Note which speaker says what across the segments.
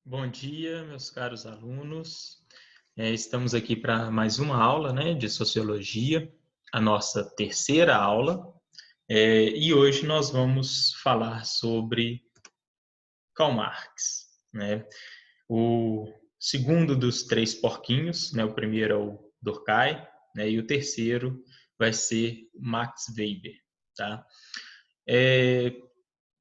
Speaker 1: Bom dia, meus caros alunos. Estamos aqui para mais uma aula, de Sociologia, a nossa terceira aula. E hoje nós vamos falar sobre Karl Marx, né? O segundo dos três porquinhos, né? O primeiro é o Durkheim, né? E o terceiro vai ser Max Weber, tá?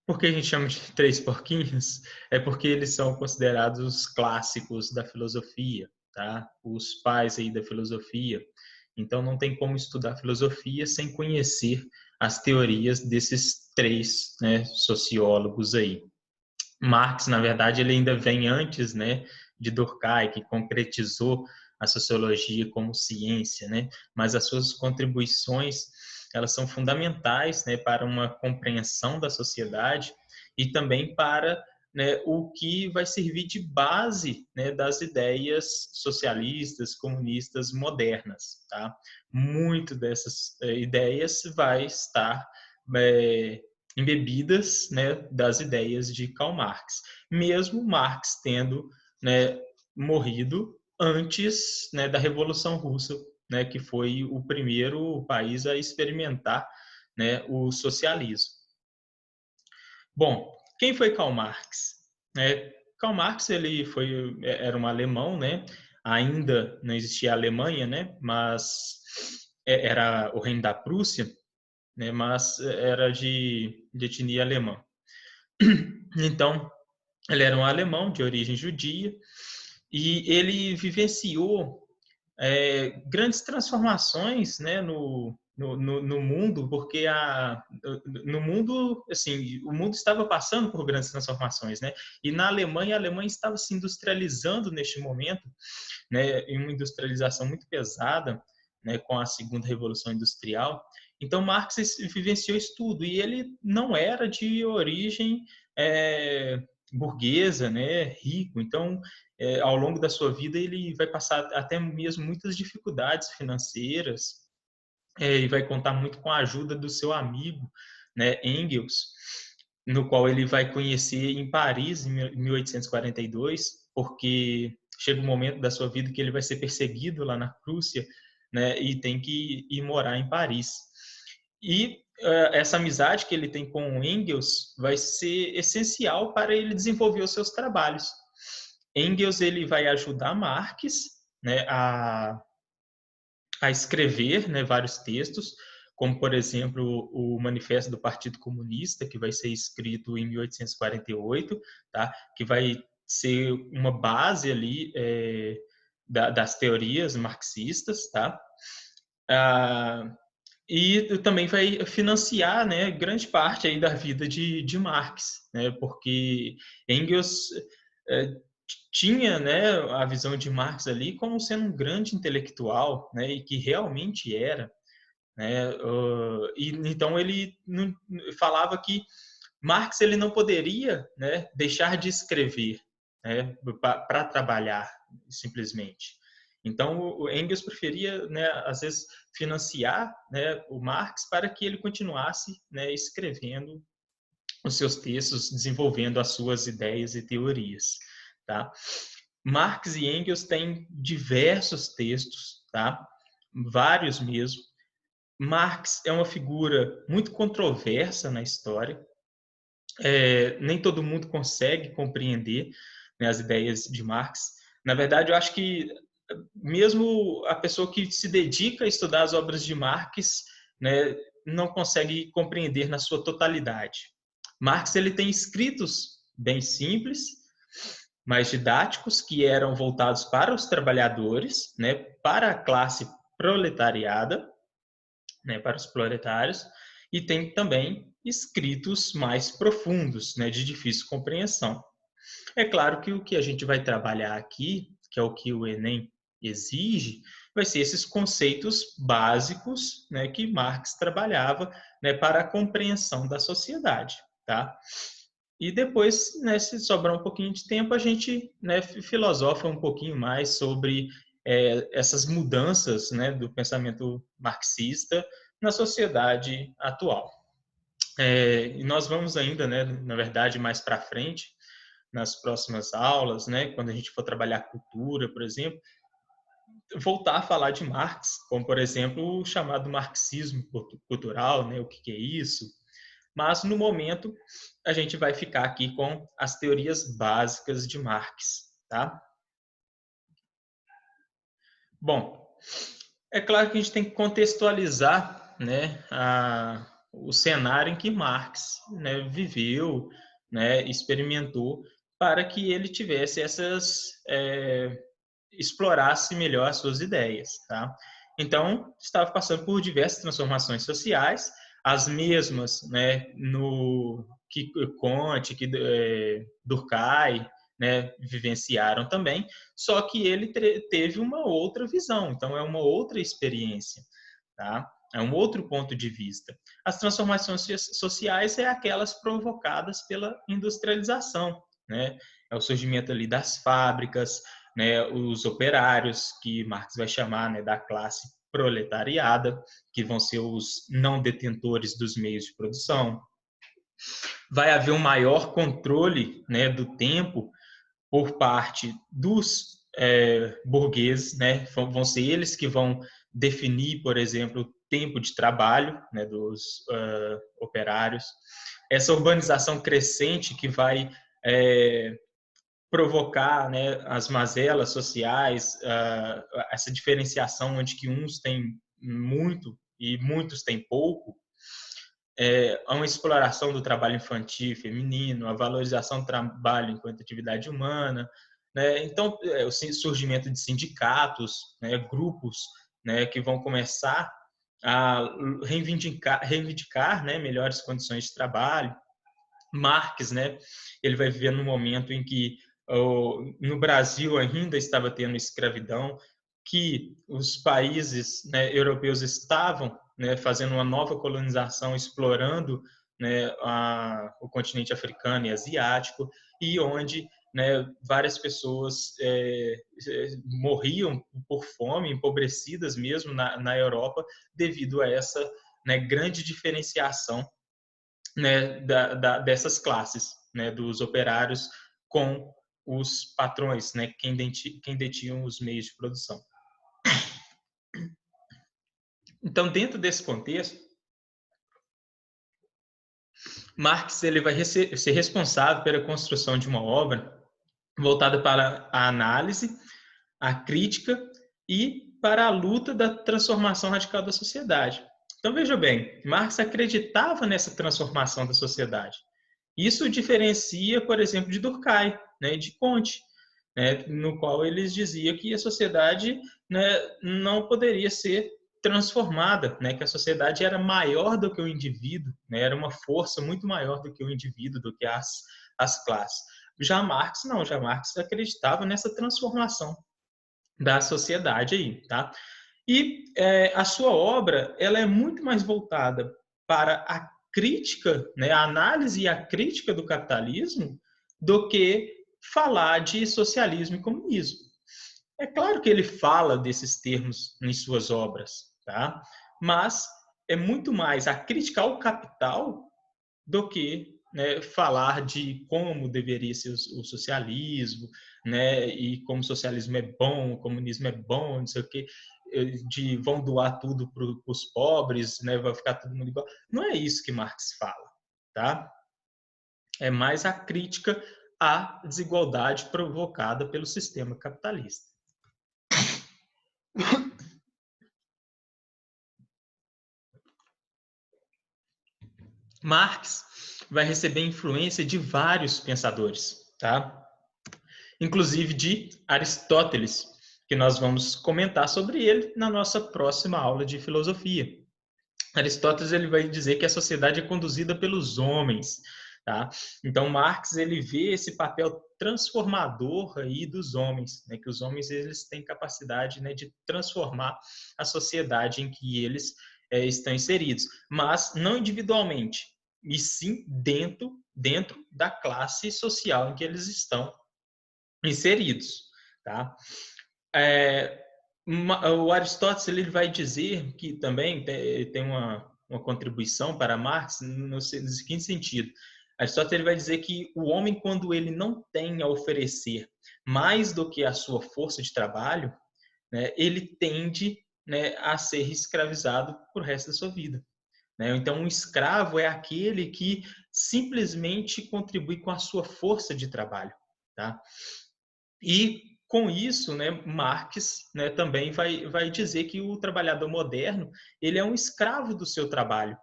Speaker 1: Por que a gente chama de três porquinhos? É porque eles são considerados os clássicos da filosofia, tá? Os pais aí da filosofia. Então não tem como estudar filosofia sem conhecer as teorias desses três, né, sociólogos aí. Marx, na verdade, ele ainda vem antes, né, de Durkheim, que concretizou a sociologia como ciência, né? Mas as suas contribuições, elas são fundamentais, né, para uma compreensão da sociedade e também para, né, o que vai servir de base, né, das ideias socialistas, comunistas modernas, tá? Muito dessas ideias vai estar embebidas, né, das ideias de Karl Marx, mesmo Marx tendo, né, morrido antes, né, da Revolução Russa, né, que foi o primeiro país a experimentar, né, o socialismo. Bom, quem foi Karl Marx? Karl Marx era um alemão, né? Ainda não existia a Alemanha, né? Mas era o reino da Prússia, né? Mas era de etnia alemã. Então, ele era um alemão de origem judia e ele vivenciou grandes transformações, né, no mundo, porque no mundo, assim, o mundo estava passando por grandes transformações, né? E na Alemanha, a Alemanha estava se industrializando neste momento, né, em uma industrialização muito pesada, né, com a segunda revolução industrial. Então Marx vivenciou isso tudo e ele não era de origem burguesa, né, rico. Então, ao longo da sua vida ele vai passar até mesmo muitas dificuldades financeiras e vai contar muito com a ajuda do seu amigo, né, Engels, no qual ele vai conhecer em Paris em 1842, porque chega um momento da sua vida que ele vai ser perseguido lá na Prússia, né, e tem que ir morar em Paris. E essa amizade que ele tem com o Engels vai ser essencial para ele desenvolver os seus trabalhos. Engels ele vai ajudar Marx, né, a escrever, né, vários textos, como, por exemplo, o Manifesto do Partido Comunista, que vai ser escrito em 1848, tá? Que vai ser uma base ali das teorias marxistas, tá? E também vai financiar, né, grande parte aí da vida de Marx, né? Porque Engels é, tinha, né, a visão de Marx ali como sendo um grande intelectual, né, e que realmente era, né, e então ele falava que Marx ele não poderia, né, deixar de escrever, né, para trabalhar simplesmente. Então o Engels preferia, né, às vezes financiar, né, o Marx para que ele continuasse, né, escrevendo os seus textos, desenvolvendo as suas ideias e teorias, tá? Marx e Engels têm diversos textos, tá? Vários mesmo. Marx é uma figura muito controversa na história. Nem todo mundo consegue compreender, né, as ideias de Marx. Na verdade, eu acho que mesmo a pessoa que se dedica a estudar as obras de Marx, né, não consegue compreender na sua totalidade. Marx ele tem escritos bem simples, mais didáticos, que eram voltados para os trabalhadores, né, para a classe proletariada, né, para os proletários, e tem também escritos mais profundos, né, de difícil compreensão. É claro que o que a gente vai trabalhar aqui, que é o que o Enem exige, vai ser esses conceitos básicos, né, que Marx trabalhava, né, para a compreensão da sociedade, tá? E depois, né, se sobrar um pouquinho de tempo, a gente, né, filosofa um pouquinho mais sobre essas mudanças, né, do pensamento marxista na sociedade atual. E nós vamos ainda, né, na verdade, mais para frente, nas próximas aulas, né, quando a gente for trabalhar cultura, por exemplo, voltar a falar de Marx, como, por exemplo, o chamado marxismo cultural, né, o que é isso. Mas, no momento, a gente vai ficar aqui com as teorias básicas de Marx, tá? Bom, é claro que a gente tem que contextualizar, né, o cenário em que Marx, né, viveu, né, experimentou, para que ele tivesse explorasse melhor as suas ideias, tá? Então, estava passando por diversas transformações sociais, as mesmas, né, no que Comte, que Durkheim, né, vivenciaram também, só que ele teve uma outra visão, então é uma outra experiência, tá? É um outro ponto de vista. As transformações sociais é aquelas provocadas pela industrialização, né? É o surgimento ali das fábricas, né, os operários, que Marx vai chamar, né, da classe proletariada, que vão ser os não detentores dos meios de produção. Vai haver um maior controle, né, do tempo por parte dos burgueses, né? Vão ser eles que vão definir, por exemplo, o tempo de trabalho, né, dos operários. Essa urbanização crescente que vai provocar, né, as mazelas sociais, essa diferenciação onde que uns têm muito e muitos têm pouco, uma exploração do trabalho infantil e feminino, a valorização do trabalho enquanto atividade humana, né? Então, o surgimento de sindicatos, né, grupos, né, que vão começar a reivindicar, né, melhores condições de trabalho. Marx, né, ele vai viver num momento em que no Brasil ainda estava tendo escravidão, que os países, né, europeus estavam, né, fazendo uma nova colonização, explorando, né, o continente africano e asiático, e onde, né, várias pessoas morriam por fome, empobrecidas mesmo na Europa, devido a essa, né, grande diferenciação, né, dessas classes, né, dos operários com os patrões, né, quem detinham os meios de produção. Então, dentro desse contexto, Marx ele vai ser responsável pela construção de uma obra voltada para a análise, a crítica e para a luta da transformação radical da sociedade. Então, veja bem, Marx acreditava nessa transformação da sociedade. Isso diferencia, por exemplo, de Durkheim, né, de Comte, né, no qual eles diziam que a sociedade, né, não poderia ser transformada, né, que a sociedade era maior do que o indivíduo, né, era uma força muito maior do que o indivíduo, do que as classes. Já Marx não, já Marx acreditava nessa transformação da sociedade aí, tá? E a sua obra ela é muito mais voltada para a crítica, né, a análise e a crítica do capitalismo, do que falar de socialismo e comunismo. É claro que ele fala desses termos em suas obras, tá? Mas é muito mais a crítica ao capital do que, né, falar de como deveria ser o socialismo, né, e como o socialismo é bom, o comunismo é bom, não sei o quê, de vão doar tudo para os pobres, né, vai ficar todo mundo igual. Não é isso que Marx fala, tá? É mais a crítica à desigualdade provocada pelo sistema capitalista. Marx vai receber influência de vários pensadores, tá? Inclusive de Aristóteles, que nós vamos comentar sobre ele na nossa próxima aula de filosofia. Aristóteles ele vai dizer que a sociedade é conduzida pelos homens, tá? Então Marx ele vê esse papel transformador aí dos homens, né? Que os homens eles têm capacidade, né, de transformar a sociedade em que eles estão inseridos, mas não individualmente, e sim dentro da classe social em que eles estão inseridos, tá? O Aristóteles ele vai dizer que também tem uma contribuição para Marx no seguinte sentido: Aristóteles ele vai dizer que o homem, quando ele não tem a oferecer mais do que a sua força de trabalho, né, ele tende, né, a ser escravizado por resto da sua vida. Né? Então, um escravo é aquele que simplesmente contribui com a sua força de trabalho. Tá? E com isso, né, Marx, né, também vai dizer que o trabalhador moderno ele é um escravo do seu trabalho,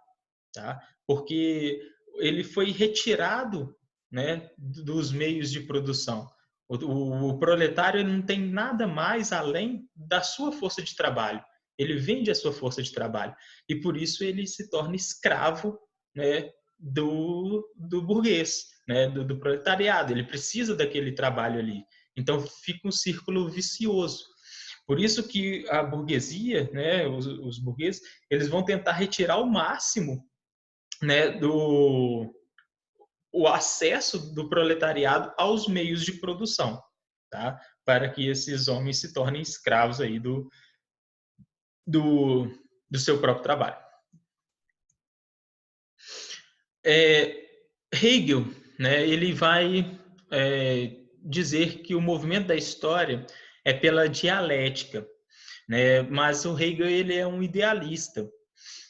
Speaker 1: tá? Porque ele foi retirado, né, dos meios de produção. O proletário ele não tem nada mais além da sua força de trabalho. Ele vende a sua força de trabalho e por isso ele se torna escravo, né, do burguês, né, do proletariado. Ele precisa daquele trabalho ali. Então fica um círculo vicioso. Por isso que a burguesia, né, os burgueses, eles vão tentar retirar o máximo, né, o acesso do proletariado aos meios de produção, tá? Para que esses homens se tornem escravos aí do, do seu próprio trabalho. Hegel, né, ele vai dizer que o movimento da história é pela dialética, né? Mas o Hegel ele é um idealista.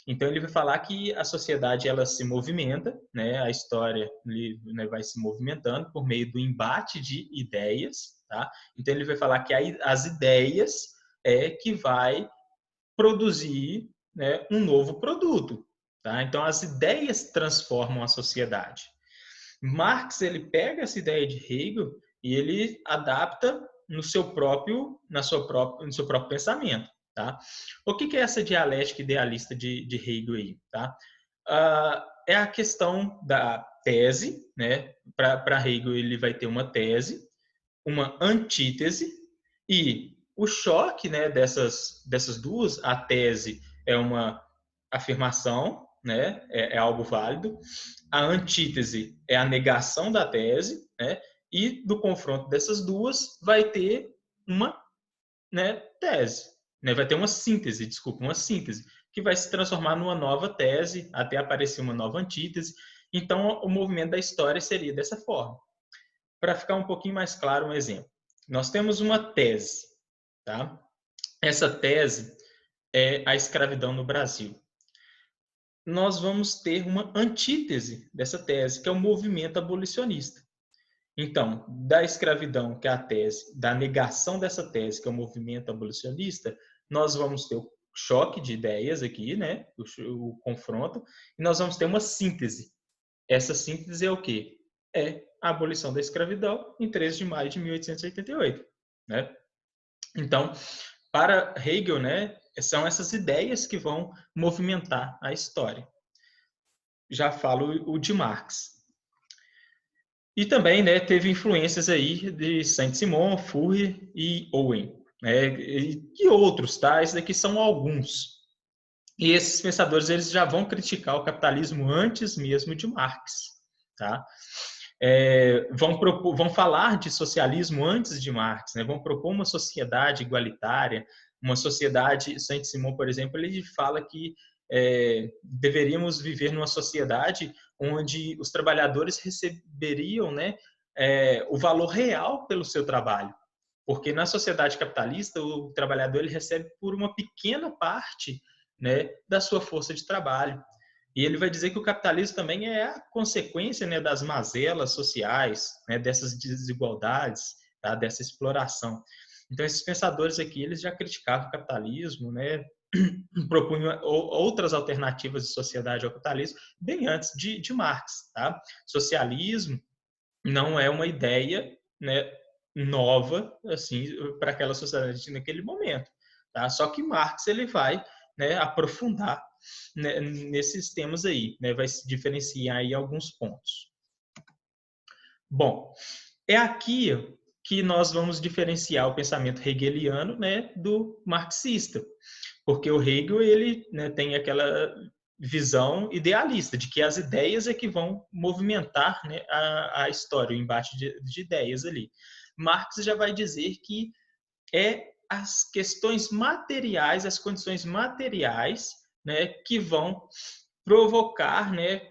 Speaker 1: Então ele vai falar que a sociedade ela se movimenta, né? A história né, vai se movimentando por meio do embate de ideias, tá? Então ele vai falar que as ideias é que vai produzir, né, um novo produto, tá? Então as ideias transformam a sociedade. Marx ele pega essa ideia de Hegel e ele adapta no seu próprio pensamento, tá? O que é essa dialética idealista de Hegel aí, tá? É a questão da tese, né? Para Hegel ele vai ter uma tese, uma antítese e o choque, né? Dessas duas, a tese é uma afirmação, né? É algo válido. A antítese é a negação da tese, né? E do confronto dessas duas vai ter uma, né, tese, né? Vai ter uma síntese, desculpa, uma síntese, que vai se transformar numa nova tese até aparecer uma nova antítese. Então, o movimento da história seria dessa forma. Para ficar um pouquinho mais claro, um exemplo. Nós temos uma tese, tá? Essa tese é a escravidão no Brasil. Nós vamos ter uma antítese dessa tese, que é o movimento abolicionista. Então, da escravidão, que é a tese, da negação dessa tese, que é o movimento abolicionista, nós vamos ter o choque de ideias aqui, né? O confronto, e nós vamos ter uma síntese. Essa síntese é o quê? É a abolição da escravidão em 13 de maio de 1888, né? Então, para Hegel, né, são essas ideias que vão movimentar a história. Já falo o de Marx. E também, né, teve influências aí de Saint-Simon, Fourier e Owen, né, e outros, tá? Esses daqui são alguns. E esses pensadores eles já vão criticar o capitalismo antes mesmo de Marx, tá? Vão falar de socialismo antes de Marx, né? Vão propor uma sociedade igualitária, uma sociedade. Saint-Simon, por exemplo, ele fala que deveríamos viver numa sociedade onde os trabalhadores receberiam, né, o valor real pelo seu trabalho, porque na sociedade capitalista o trabalhador ele recebe por uma pequena parte, né, da sua força de trabalho. E ele vai dizer que o capitalismo também é a consequência, né, das mazelas sociais, né, dessas desigualdades, tá, dessa exploração. Então, esses pensadores aqui, eles já criticavam o capitalismo, né, propunham outras alternativas de sociedade ao capitalismo bem antes de Marx. Tá? Socialismo não é uma ideia, né, nova assim para aquela sociedade naquele momento. Tá? Só que Marx ele vai, né, aprofundar, né, nesses temas aí, né, vai se diferenciar aí alguns pontos. Bom, é aqui que nós vamos diferenciar o pensamento hegeliano, né, do marxista, porque o Hegel ele, né, tem aquela visão idealista de que as ideias é que vão movimentar, né, a história, o embate de ideias ali. Marx já vai dizer que é as questões materiais, as condições materiais, né, que vão provocar, né,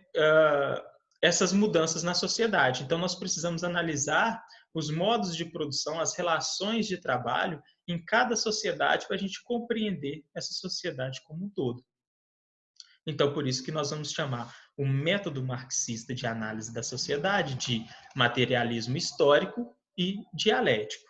Speaker 1: essas mudanças na sociedade. Então, nós precisamos analisar os modos de produção, as relações de trabalho em cada sociedade para a gente compreender essa sociedade como um todo. Então, por isso que nós vamos chamar o método marxista de análise da sociedade de materialismo histórico e dialético.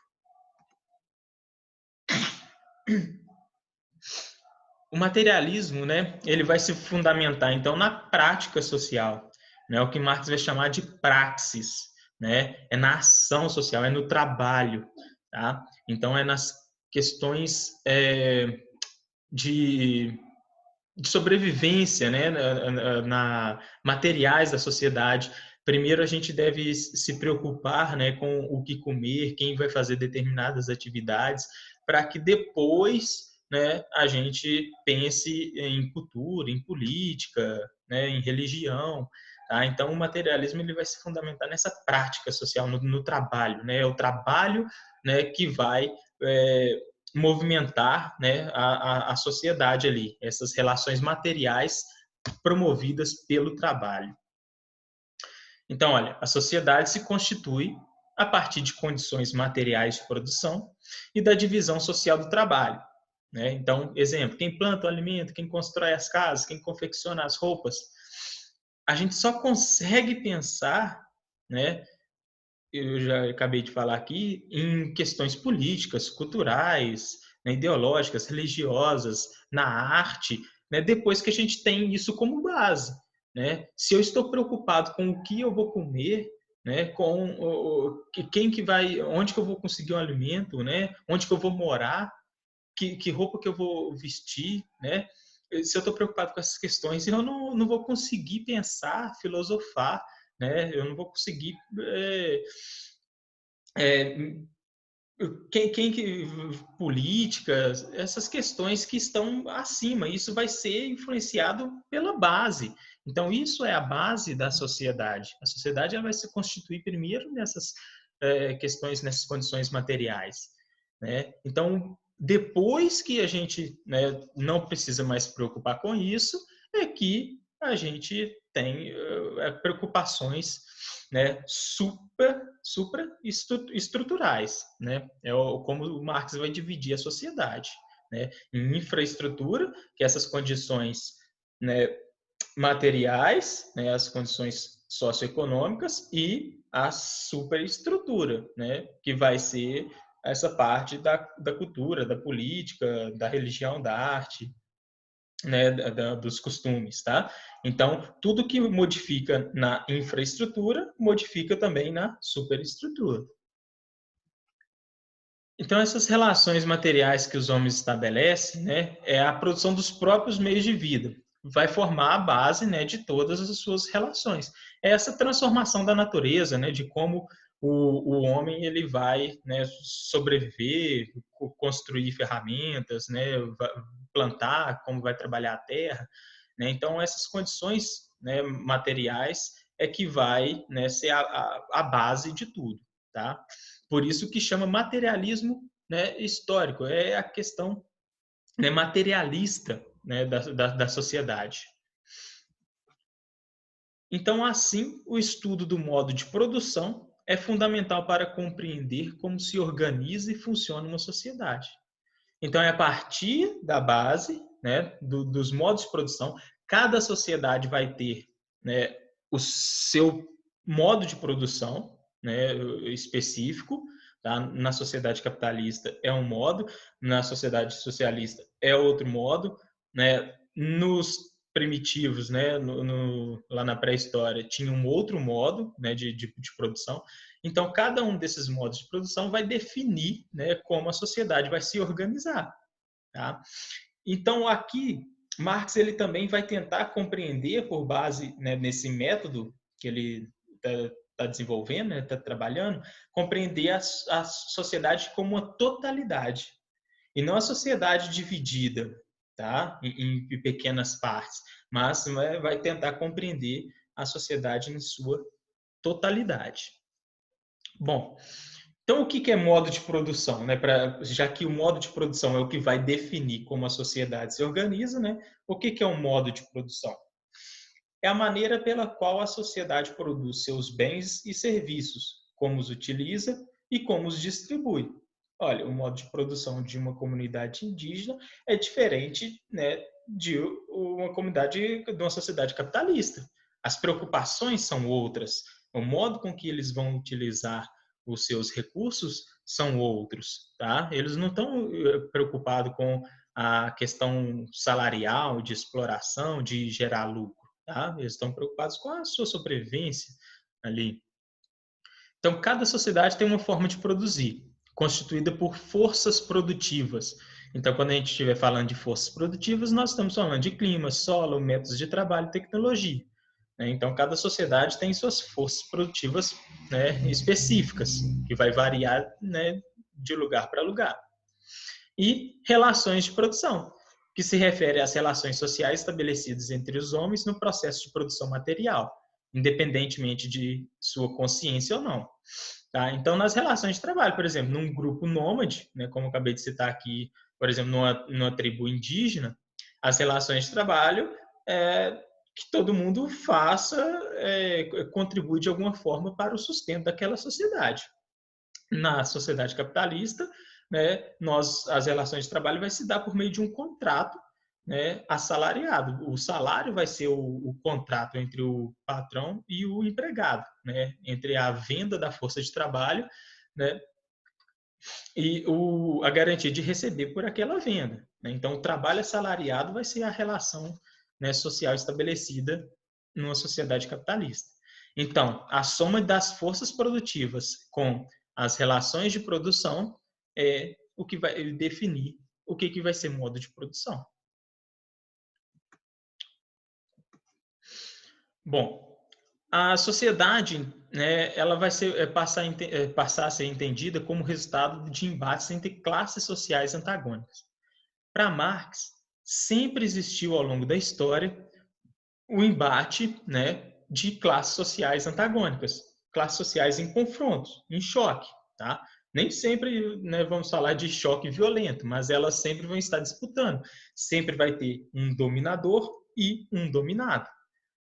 Speaker 1: O materialismo, né, ele vai se fundamentar, então, na prática social, né, o que Marx vai chamar de praxis, né, é na ação social, é no trabalho, tá? Então, é nas questões de sobrevivência, né, na materiais da sociedade. Primeiro a gente deve se preocupar, né, com o que comer, quem vai fazer determinadas atividades, para que depois, né, a gente pense em cultura, em política, né, em religião. Tá? Então o materialismo ele vai se fundamentar nessa prática social, no trabalho, né, é o trabalho, né, que vai movimentar, né, a sociedade ali, essas relações materiais promovidas pelo trabalho. Então, olha, a sociedade se constitui a partir de condições materiais de produção e da divisão social do trabalho. Né? Então, exemplo, quem planta o alimento, quem constrói as casas, quem confecciona as roupas. A gente só consegue pensar, né, eu já acabei de falar aqui, em questões políticas, culturais, né, ideológicas, religiosas, na arte, né, depois que a gente tem isso como base. Né? Se eu estou preocupado com o que eu vou comer, né, com quem que vai, onde que eu vou conseguir um alimento, né, onde que eu vou morar, que roupa que eu vou vestir, né? Se eu estou preocupado com essas questões, eu não vou conseguir pensar, filosofar, né? Eu não vou conseguir quem políticas, essas questões que estão acima, isso vai ser influenciado pela base. Então, isso é a base da sociedade. A sociedade ela vai se constituir primeiro nessas questões, nessas condições materiais. Né? Então, depois que a gente, né, não precisa mais se preocupar com isso, é que a gente tem preocupações, né, supraestruturais, né? Como o Marx vai dividir a sociedade, né? Em infraestrutura, que é essas condições, né, materiais, né, as condições socioeconômicas, e a superestrutura, né, que vai ser essa parte da cultura, da política, da religião, da arte, né, dos costumes, tá? Então, tudo que modifica na infraestrutura, modifica também na superestrutura. Então, essas relações materiais que os homens estabelecem, né, é a produção dos próprios meios de vida. Vai formar a base, né, de todas as suas relações. É essa transformação da natureza, né, de como o homem ele vai, né, sobreviver, construir ferramentas, né, plantar, como vai trabalhar a terra. Né? Então, essas condições, né, materiais é que vai, né, ser a base de tudo. Tá? Por isso que chama materialismo, né, histórico, é a questão, né, materialista, né, da sociedade. Então, assim, o estudo do modo de produção é fundamental para compreender como se organiza e funciona uma sociedade. Então, é a partir da base, né, dos modos de produção, cada sociedade vai ter, né, o seu modo de produção, né, específico. Tá? Na sociedade capitalista é um modo, na sociedade socialista é outro modo. Né? Nos primitivos, né, lá na pré-história, tinha um outro modo, né, de produção. Então, cada um desses modos de produção vai definir, né, como a sociedade vai se organizar. Tá? Então, aqui, Marx ele também vai tentar compreender, por base, né, nesse método que ele está desenvolvendo, está, né, trabalhando, compreender a sociedade como uma totalidade, e não a sociedade dividida, tá, em pequenas partes, mas vai tentar compreender a sociedade em sua totalidade. Bom, então, o que é modo de produção? Né? Já que o modo de produção é o que vai definir como a sociedade se organiza, né? O que é um modo de produção? é a maneira pela qual a sociedade produz seus bens e serviços, como os utiliza e como os distribui. Olha, o modo de produção de uma comunidade indígena é diferente, né, de uma comunidade de uma sociedade capitalista. As preocupações são outras, o modo com que eles vão utilizar os seus recursos são outros, tá? Eles não estão preocupados com a questão salarial, de exploração, de gerar lucro, tá? Eles estão preocupados com a sua sobrevivência ali. Então, cada sociedade tem uma forma de produzir, constituída por forças produtivas. Então, quando a gente estiver falando de forças produtivas, nós estamos falando de clima, solo, métodos de trabalho e tecnologia. Então, cada sociedade tem suas forças produtivas, né, específicas, que vai variar, né, de lugar para lugar. E relações de produção, que se refere às relações sociais estabelecidas entre os homens no processo de produção material, independentemente de sua consciência ou não. Tá? Então, nas relações de trabalho, por exemplo, num grupo nômade, né, como eu acabei de citar aqui, por exemplo, numa tribo indígena, as relações de trabalho que todo mundo faça, contribui de alguma forma para o sustento daquela sociedade. Na sociedade capitalista, né, as relações de trabalho vai se dar por meio de um contrato, né, assalariado. O salário vai ser o contrato entre o patrão e o empregado, né, entre a venda da força de trabalho, né, e a garantia de receber por aquela venda. Né? Então, o trabalho assalariado vai ser a relação, né, social estabelecida numa sociedade capitalista. Então, a soma das forças produtivas com as relações de produção é o que vai definir o que vai ser modo de produção. Bom, a sociedade, né, ela vai passar a ser entendida como resultado de embates entre classes sociais antagônicas. Para Marx, sempre existiu ao longo da história o embate, né, de classes sociais antagônicas, classes sociais em confronto, em choque, tá? Nem sempre, né, vamos falar de choque violento, mas elas sempre vão estar disputando. Sempre vai ter um dominador e um dominado.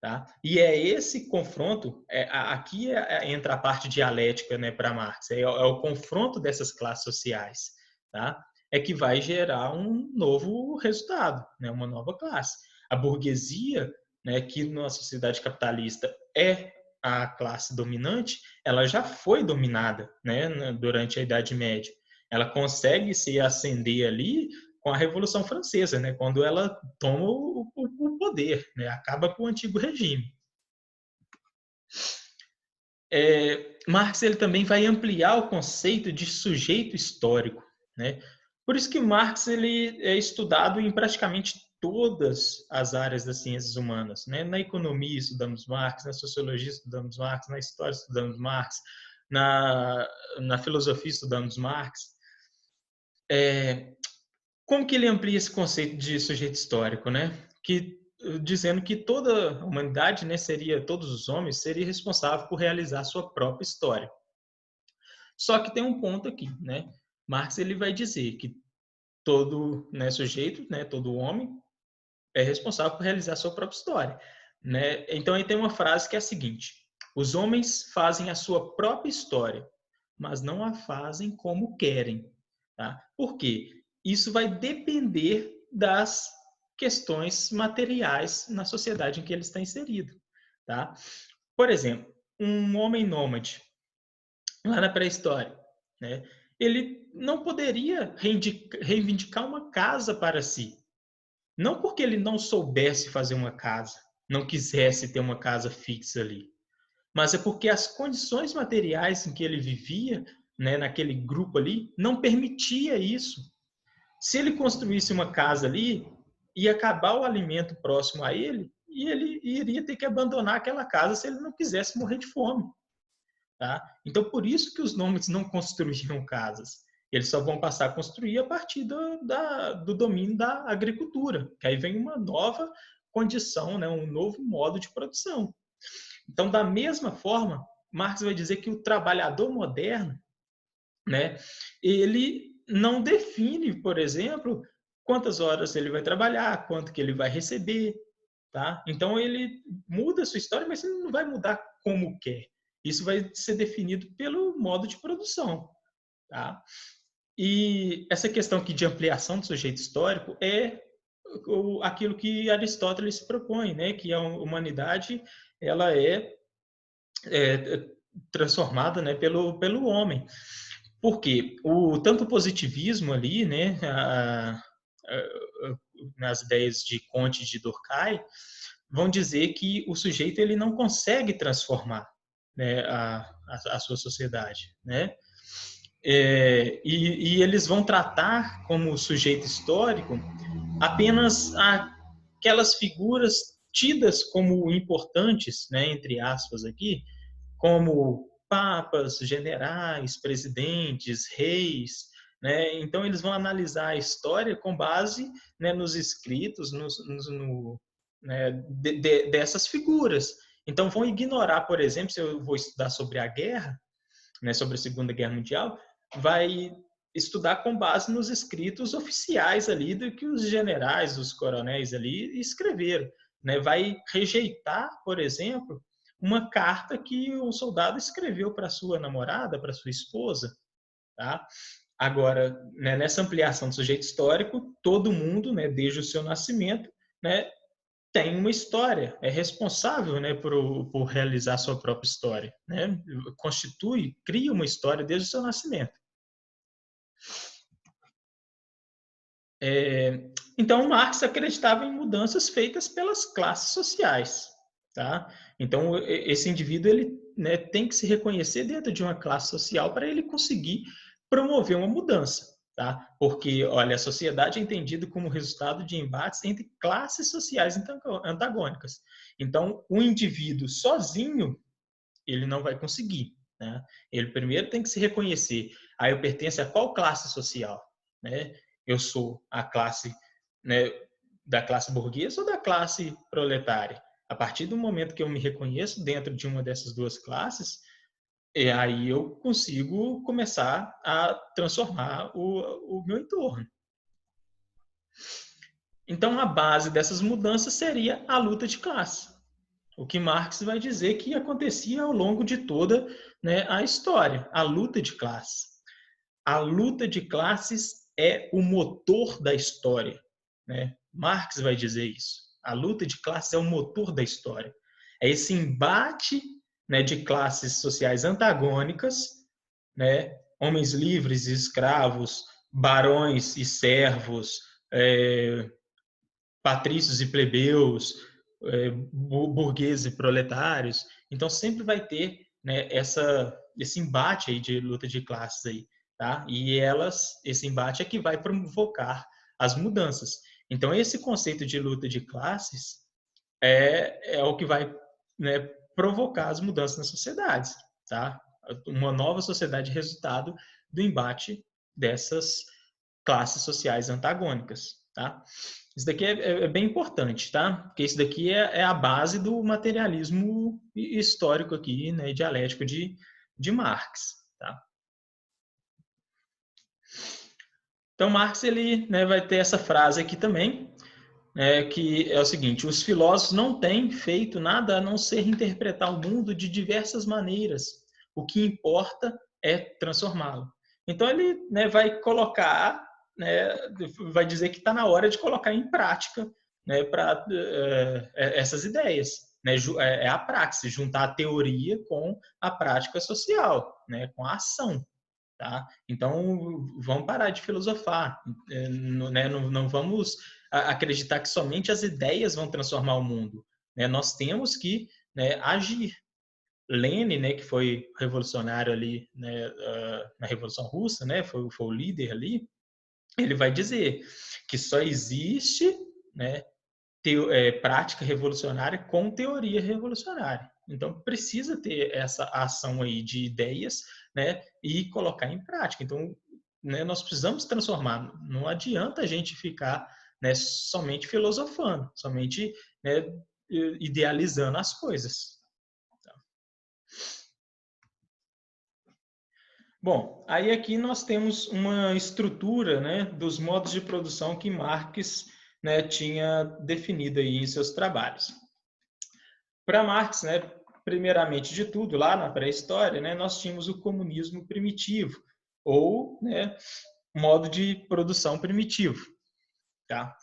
Speaker 1: Tá? E é esse confronto, aqui entra a parte dialética, né, para Marx, é o confronto dessas classes sociais, tá? É que vai gerar um novo resultado, né, uma nova classe. A burguesia, né, que na sociedade capitalista é a classe dominante, ela já foi dominada, né, durante a Idade Média. Ela consegue se ascender ali com a Revolução Francesa, né, quando ela toma o poder, né, acaba com o antigo regime. Marx ele também vai ampliar o conceito de sujeito histórico, né? Por isso que Marx ele é estudado em praticamente todas as áreas das ciências humanas, né? Na economia estudamos Marx, na sociologia estudamos Marx, na história estudamos Marx, na filosofia estudamos Marx. Como que ele amplia esse conceito de sujeito histórico, né? Que dizendo que toda a humanidade, né, todos os homens, seria responsável por realizar sua própria história. Só que tem um ponto aqui, né? Marx ele vai dizer que todo, né, sujeito, né, todo homem é responsável por realizar sua própria história, né? Então aí tem uma frase que é a seguinte: os homens fazem a sua própria história, mas não a fazem como querem, tá? Por quê? Isso vai depender das questões materiais na sociedade em que ele está inserido, tá? Por exemplo, um homem nômade lá na pré-história, né? Ele não poderia reivindicar uma casa para si, não porque ele não soubesse fazer uma casa, não quisesse ter uma casa fixa ali, mas é porque as condições materiais em que ele vivia, né, naquele grupo ali, não permitia isso. Se ele construísse uma casa ali, ia acabar o alimento próximo a ele e ele iria ter que abandonar aquela casa se ele não quisesse morrer de fome. Tá? Então, por isso que os nômades não construíam casas. Eles só vão passar a construir a partir do domínio da agricultura, que aí vem uma nova condição, né, um novo modo de produção. Então, da mesma forma, Marx vai dizer que o trabalhador moderno, né, ele não define, por exemplo, quantas horas ele vai trabalhar, quanto que ele vai receber. tá? Então ele muda a sua história, mas ele não vai mudar como quer. Isso vai ser definido pelo modo de produção, tá? E essa questão aqui de ampliação do sujeito histórico é aquilo que Aristóteles se propõe, né? Que a humanidade ela é transformada, né, pelo homem. Porque tanto o positivismo ali, né, nas ideias de Comte e de Durkheim, vão dizer que o sujeito ele não consegue transformar, né, a sua sociedade, né? E eles vão tratar como sujeito histórico apenas aquelas figuras tidas como importantes, né, entre aspas aqui, como papas, generais, presidentes, reis, né? Então eles vão analisar a história com base, né, nos escritos, né, dessas figuras. Então vão ignorar, por exemplo, se eu vou estudar sobre a guerra, né, sobre a Segunda Guerra Mundial, vai estudar com base nos escritos oficiais ali do que os generais, os coronéis ali escreveram, né? Vai rejeitar, por exemplo, uma carta que um soldado escreveu para sua namorada, para sua esposa, tá? Agora, né, nessa ampliação do sujeito histórico, todo mundo, né, desde o seu nascimento, né, tem uma história, é responsável, né, por realizar sua própria história, né? Constitui, cria uma história desde o seu nascimento. Então, Marx acreditava em mudanças feitas pelas classes sociais, tá? Então, esse indivíduo ele, né, tem que se reconhecer dentro de uma classe social para ele conseguir promover uma mudança, tá? Porque, olha, a sociedade é entendida como resultado de embates entre classes sociais antagônicas. Então, o indivíduo sozinho ele não vai conseguir, né? Ele primeiro tem que se reconhecer. Aí eu pertenço a qual classe social, né? Eu sou a classe, né, da classe burguesa ou da classe proletária? A partir do momento que eu me reconheço dentro de uma dessas duas classes, aí eu consigo começar a transformar o meu entorno. Então, a base dessas mudanças seria a luta de classe. O que Marx vai dizer que acontecia ao longo de toda, né, a história, a luta de classes. A luta de classes é o motor da história, né? Marx vai dizer isso. A luta de classes é o motor da história. É esse embate, né, de classes sociais antagônicas, né? Homens livres e escravos, barões e servos, patrícios e plebeus, burgueses e proletários. Então sempre vai ter, né, esse embate aí de luta de classes aí, tá? E esse embate é que vai provocar as mudanças. Então esse conceito de luta de classes é o que vai, né, provocar as mudanças nas sociedades, tá? Uma nova sociedade resultado do embate dessas classes sociais antagônicas, tá? Isso daqui é bem importante, tá? Porque isso daqui é a base do materialismo histórico aqui, né, dialético de Marx, tá? Então, Marx ele, né, vai ter essa frase aqui também, né, que é o seguinte: os filósofos não têm feito nada a não ser interpretar o mundo de diversas maneiras. O que importa é transformá-lo. Então ele, né, vai colocar, né, vai dizer que está na hora de colocar em prática, né, para essas ideias. Né, é a praxis, juntar a teoria com a prática social, né, com a ação. Tá? Então, vamos parar de filosofar, né? Não vamos acreditar que somente as ideias vão transformar o mundo. Né? Nós temos que, né, agir. Lenin, né, que foi revolucionário ali, né, na Revolução Russa, né, foi o líder ali, ele vai dizer que só existe, né, prática revolucionária com teoria revolucionária. Então, precisa ter essa ação aí de ideias, né, e colocar em prática. Então, né, nós precisamos transformar. Não adianta a gente ficar, né, somente filosofando, somente, né, idealizando as coisas. Bom, aí aqui nós temos uma estrutura, né, dos modos de produção que Marx né, tinha definido aí em seus trabalhos. Para Marx, né, primeiramente de tudo, lá na pré-história, né, nós tínhamos o comunismo primitivo, ou, né, modo de produção primitivo. Tá?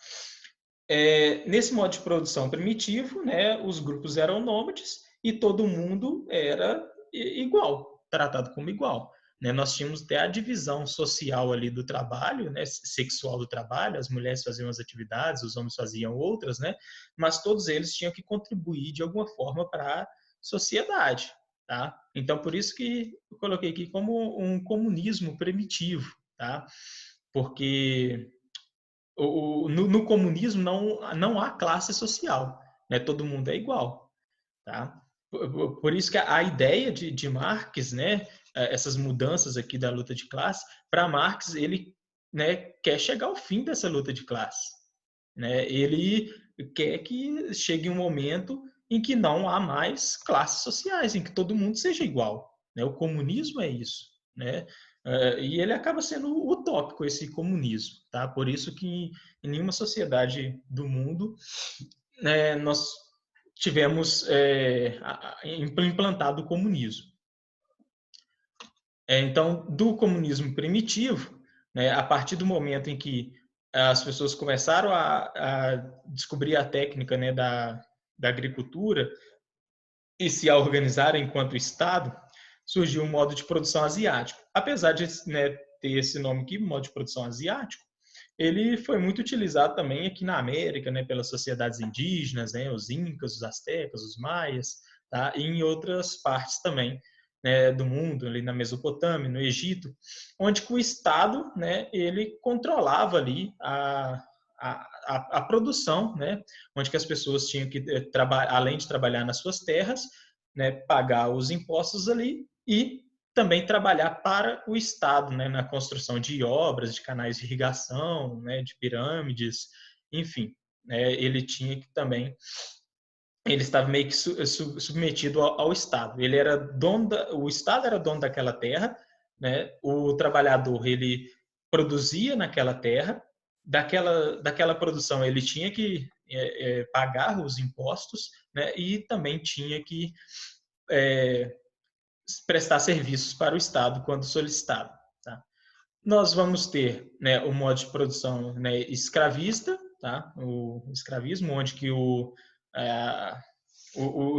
Speaker 1: Nesse modo de produção primitivo, né, os grupos eram nômades e todo mundo era igual, tratado como igual. Né? Nós tínhamos até a divisão social ali do trabalho, né, sexual do trabalho, as mulheres faziam as atividades, os homens faziam outras, né, mas todos eles tinham que contribuir de alguma forma para a sociedade. Tá? Então, por isso que eu coloquei aqui como um comunismo primitivo, tá? Porque no comunismo não há classe social, né? Todo mundo é igual, tá? Por isso que a ideia de Marx, né, essas mudanças aqui da luta de classe, para Marx ele, né, quer chegar ao fim dessa luta de classe, né? Ele quer que chegue um momento em que não há mais classes sociais, em que todo mundo seja igual, né? O comunismo é isso, né? E ele acaba sendo utópico esse comunismo, tá? Por isso que em nenhuma sociedade do mundo, né, nós tivemos implantado o comunismo. Então, do comunismo primitivo, né, a partir do momento em que as pessoas começaram a descobrir a técnica, né, da agricultura e se organizar enquanto Estado, surgiu um modo de produção asiático. Apesar de, né, ter esse nome aqui, modo de produção asiático, ele foi muito utilizado também aqui na América, né, pelas sociedades indígenas, né, os incas, os astecas, os maias, tá? E em outras partes também, né, do mundo, ali na Mesopotâmia, no Egito, onde o Estado, né, ele controlava ali a produção, né, onde que as pessoas tinham que além de trabalhar nas suas terras, né, pagar os impostos ali e também trabalhar para o Estado, né, na construção de obras, de canais de irrigação, né, de pirâmides, enfim, né, ele tinha que também, ele estava meio que submetido ao Estado. Ele era dono o Estado era dono daquela terra, né, o trabalhador ele produzia naquela terra, daquela produção ele tinha que pagar os impostos, né, e também tinha que prestar serviços para o Estado quando solicitado. Tá? Nós vamos ter, né, o modo de produção, né, escravista, tá? O escravismo, onde que o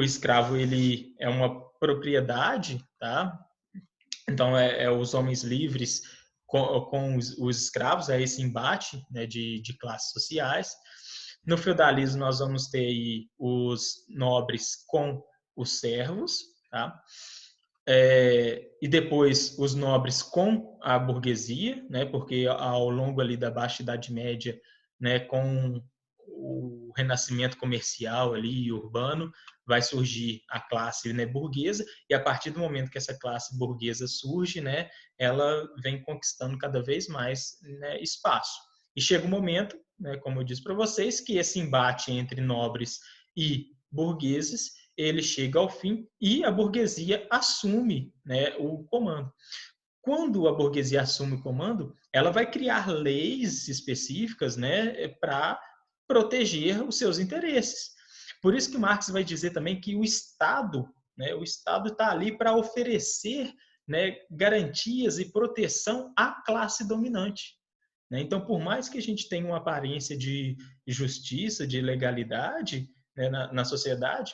Speaker 1: escravo ele é uma propriedade, tá? Então é os homens livres com os escravos, é esse embate, né, de classes sociais. No feudalismo nós vamos ter aí os nobres com os servos, tá? E depois os nobres com a burguesia, né, porque ao longo ali da Baixa Idade Média, né, com o renascimento comercial ali urbano, vai surgir a classe, né, burguesa, e a partir do momento que essa classe burguesa surge, né, ela vem conquistando cada vez mais, né, espaço. E chega um momento, né, como eu disse para vocês, que esse embate entre nobres e burgueses ele chega ao fim e a burguesia assume, né, o comando. Quando a burguesia assume o comando, ela vai criar leis específicas, né, para proteger os seus interesses. Por isso que Marx vai dizer também que o Estado, né, o Estado está ali para oferecer, né, garantias e proteção à classe dominante. Né? Então, por mais que a gente tenha uma aparência de justiça, de legalidade, né, na sociedade,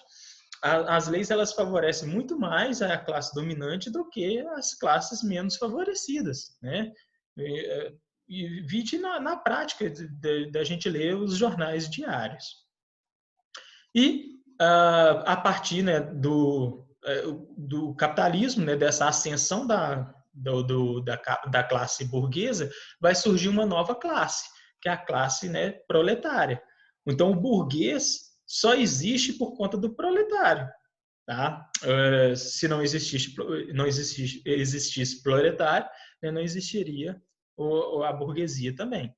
Speaker 1: as leis elas favorecem muito mais a classe dominante do que as classes menos favorecidas, né? E vide na prática da gente ler os jornais diários. E a partir, né, do capitalismo, né, dessa ascensão da classe burguesa, vai surgir uma nova classe, que é a classe, né, proletária. Então, o burguês só existe por conta do proletário. Tá? Se não existisse proletário, né, não existiria a burguesia também.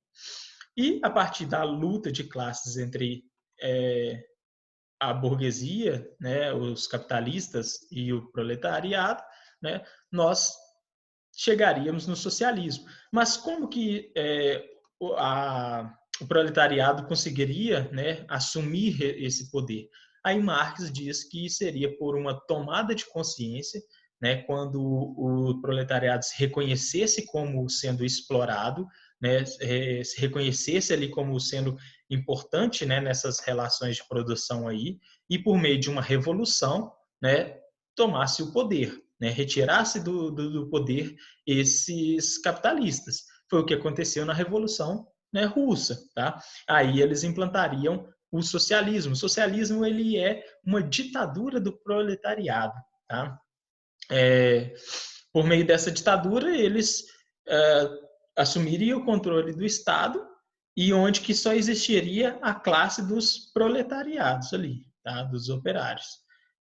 Speaker 1: E a partir da luta de classes entre a burguesia, né, os capitalistas e o proletariado, né, nós chegaríamos no socialismo. Mas como que a o proletariado conseguiria, né, assumir esse poder? Aí Marx diz que seria por uma tomada de consciência, né, quando o proletariado se reconhecesse como sendo explorado, né, se reconhecesse ali como sendo importante, né, nessas relações de produção aí, e por meio de uma revolução, né, tomasse o poder, né, retirasse do poder esses capitalistas. Foi o que aconteceu na Revolução, né, russa, tá? Aí eles implantariam o socialismo. O socialismo ele é uma ditadura do proletariado, tá? Por meio dessa ditadura eles assumiriam o controle do Estado e onde que só existiria a classe dos proletariados ali, tá? Dos operários.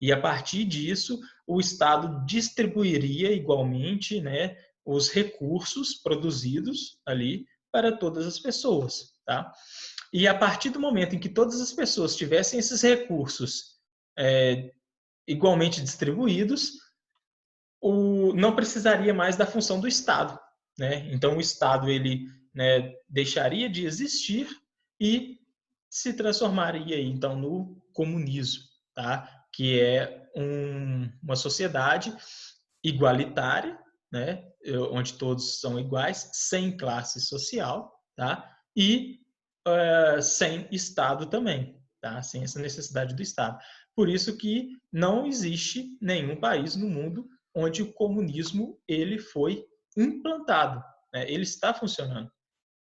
Speaker 1: E a partir disso o Estado distribuiria igualmente, né, os recursos produzidos ali para todas as pessoas, tá? E a partir do momento em que todas as pessoas tivessem esses recursos igualmente distribuídos, não precisaria mais da função do Estado, né? Então o Estado ele, né, deixaria de existir e se transformaria então no comunismo, tá? Que é uma sociedade igualitária, né? Onde todos são iguais, sem classe social, tá? E sem Estado também, tá? Sem essa necessidade do Estado. Por isso que não existe nenhum país no mundo onde o comunismo ele foi implantado, né? Ele está funcionando,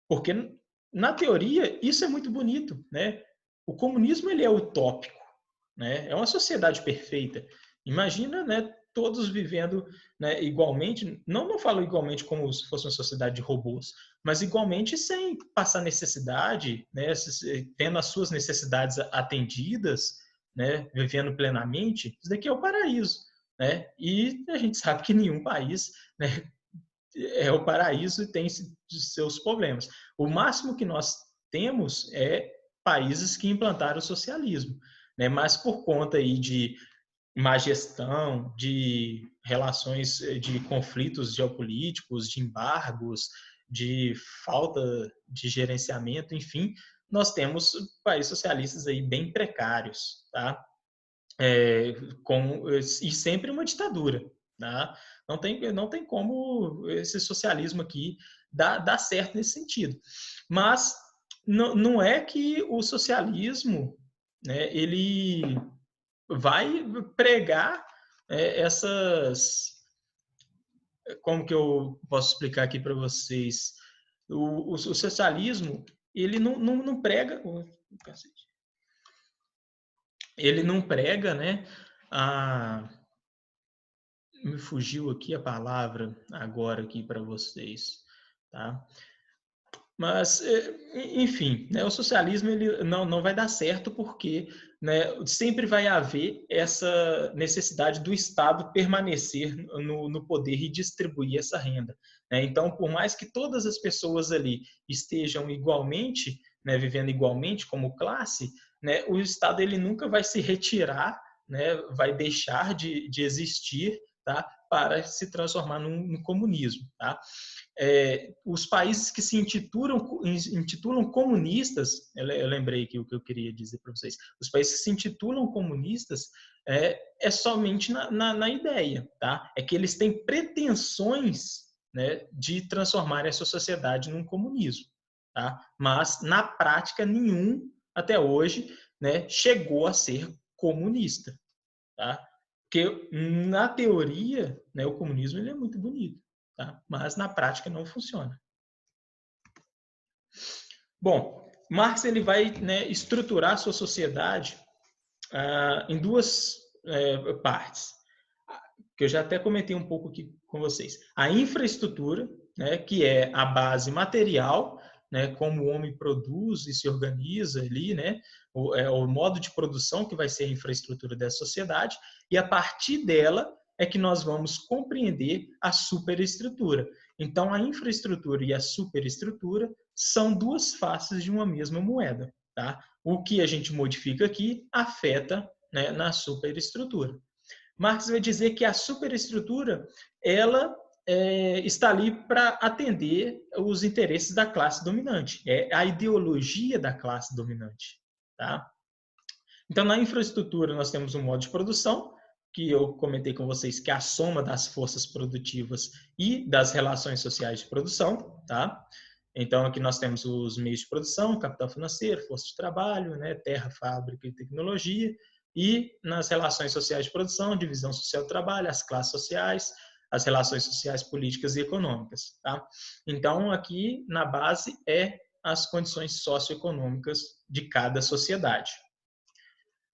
Speaker 1: porque na teoria isso é muito bonito, né? O comunismo ele é utópico, né? É uma sociedade perfeita. Imagina, né, todos vivendo, né, igualmente, não falo igualmente como se fosse uma sociedade de robôs, mas igualmente sem passar necessidade, né, tendo as suas necessidades atendidas, né, vivendo plenamente. Isso daqui é o paraíso, né? E a gente sabe que nenhum país, né, é o paraíso e tem seus problemas. O máximo que nós temos é países que implantaram o socialismo, né? Mas por conta aí de má gestão, de relações, de conflitos geopolíticos, de embargos, de falta de gerenciamento, enfim, nós temos países socialistas aí bem precários, tá? E sempre uma ditadura, tá? Não tem como esse socialismo aqui dar certo nesse sentido. Mas não é que o socialismo, né, ele vai pregar essas. Como que eu posso explicar aqui para vocês? O socialismo, ele não prega. Ele não prega, né? A, me fugiu aqui a palavra agora aqui para vocês, tá? Mas, enfim, né, o socialismo ele não vai dar certo porque, né, sempre vai haver essa necessidade do Estado permanecer no poder e distribuir essa renda, né? Então, por mais que todas as pessoas ali estejam igualmente, né, vivendo igualmente como classe, né, o Estado ele nunca vai se retirar, né, vai deixar de existir, tá, para se transformar num comunismo, tá? Os países que se intitulam comunistas, eu lembrei aqui o que eu queria dizer para vocês, os países que se intitulam comunistas é somente na ideia, tá? É que eles têm pretensões, né, de transformar essa sociedade num comunismo, tá? Mas na prática nenhum até hoje, né, chegou a ser comunista, tá? Porque na teoria, né, o comunismo ele é muito bonito, tá? Mas na prática não funciona. Bom, Marx ele vai, né, estruturar a sua sociedade em duas partes, que eu já até comentei um pouco aqui com vocês. A infraestrutura, né, que é a base material, né, como o homem produz e se organiza ali, né, o modo de produção que vai ser a infraestrutura dessa sociedade, e a partir dela é que nós vamos compreender a superestrutura. Então, a infraestrutura e a superestrutura são duas faces de uma mesma moeda, tá? O que a gente modifica aqui afeta, né, na superestrutura. Marx vai dizer que a superestrutura ela está ali para atender os interesses da classe dominante, é a ideologia da classe dominante, tá? Então, na infraestrutura, nós temos um modo de produção, que eu comentei com vocês, que é a soma das forças produtivas e das relações sociais de produção, tá? Então, aqui nós temos os meios de produção, capital financeiro, força de trabalho, né, terra, fábrica e tecnologia, e nas relações sociais de produção, divisão social do trabalho, as classes sociais, as relações sociais, políticas e econômicas, tá? Então, aqui na base é as condições socioeconômicas de cada sociedade.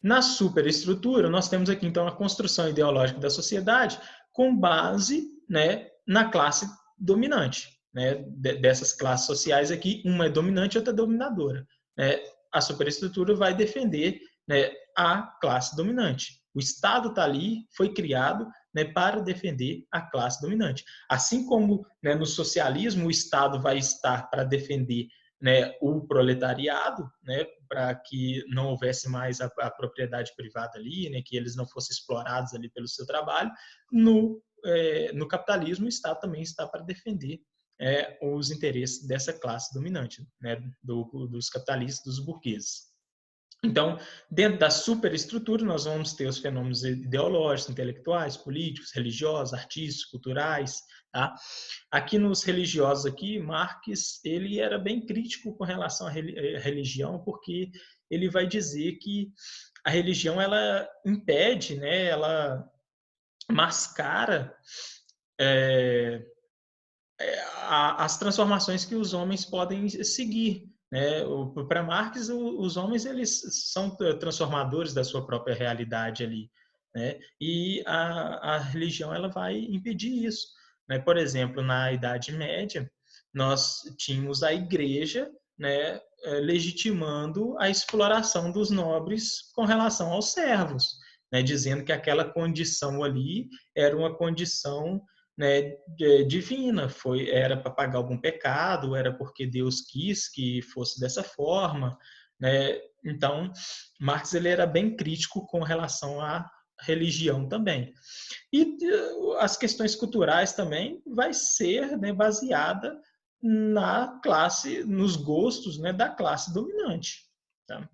Speaker 1: Na superestrutura, nós temos aqui, então, a construção ideológica da sociedade com base, né, na classe dominante, né, dessas classes sociais aqui, uma é dominante e outra é dominadora. Né? A superestrutura vai defender, né, a classe dominante. O Estado está ali, foi criado, né, para defender a classe dominante. Assim como, né, no socialismo o Estado vai estar para defender, né, o proletariado, né, para que não houvesse mais a propriedade privada ali, né, que eles não fossem explorados ali pelo seu trabalho. No capitalismo, o Estado também está para defender os interesses dessa classe dominante, né, dos capitalistas, dos burgueses. Então, dentro da superestrutura, nós vamos ter os fenômenos ideológicos, intelectuais, políticos, religiosos, artísticos, culturais. Tá? Aqui nos religiosos, aqui, Marx ele era bem crítico com relação à religião, porque ele vai dizer que a religião ela impede, né, ela mascara as transformações que os homens podem seguir. Né? Para Marx, os homens eles são transformadores da sua própria realidade ali. Né? E a religião ela vai impedir isso. Né? Por exemplo, na Idade Média, nós tínhamos a igreja, né, legitimando a exploração dos nobres com relação aos servos, né, dizendo que aquela condição ali era uma condição, né, divina, era para pagar algum pecado, era porque Deus quis que fosse dessa forma, né? Então, Marx ele era bem crítico com relação à religião também. E as questões culturais também vai ser, né, baseada na classe, nos gostos, né, da classe dominante. Tá?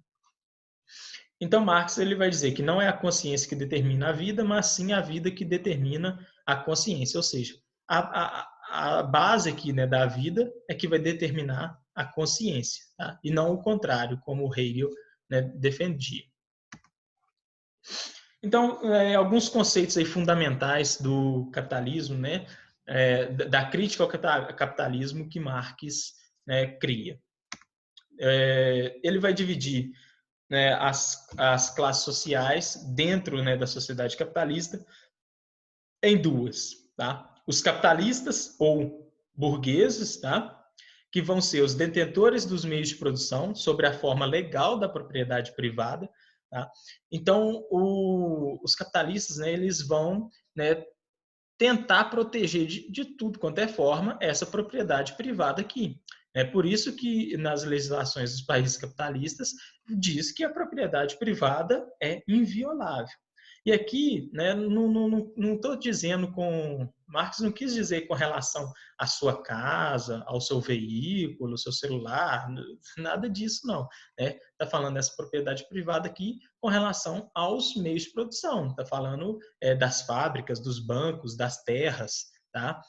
Speaker 1: Então, Marx ele vai dizer que não é a consciência que determina a vida, mas sim a vida que determina a consciência. Ou seja, a base aqui, né, da vida é que vai determinar a consciência, tá? E não o contrário, como o Hegel, né, defendia. Então, alguns conceitos aí fundamentais do capitalismo, né, da crítica ao capitalismo que Marx, né, cria. Ele vai dividir, né, as classes sociais dentro, né, da sociedade capitalista em duas. Tá? Os capitalistas ou burgueses, tá? Que vão ser os detentores dos meios de produção sobre a forma legal da propriedade privada. Tá? Então, os capitalistas, né, eles vão, né, tentar proteger de tudo quanto é forma essa propriedade privada aqui. É por isso que nas legislações dos países capitalistas diz que a propriedade privada é inviolável. E aqui, né, não estou dizendo com... Marx não quis dizer com relação à sua casa, ao seu veículo, ao seu celular, nada disso não. Está falando dessa propriedade privada aqui com relação aos meios de produção. Está falando das fábricas, dos bancos, das terras. Tá?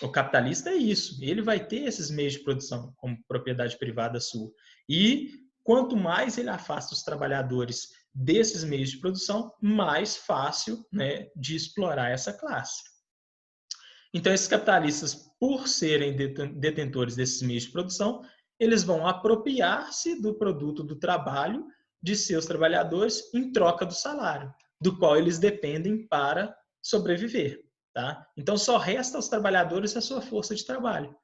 Speaker 1: O capitalista é isso. Ele vai ter esses meios de produção como propriedade privada sua. E quanto mais ele afasta os trabalhadores desses meios de produção, mais fácil, né, de explorar essa classe. Então, esses capitalistas, por serem detentores desses meios de produção, eles vão apropriar-se do produto do trabalho de seus trabalhadores em troca do salário, do qual eles dependem para sobreviver. Tá? Então, só resta aos trabalhadores a sua força de trabalho.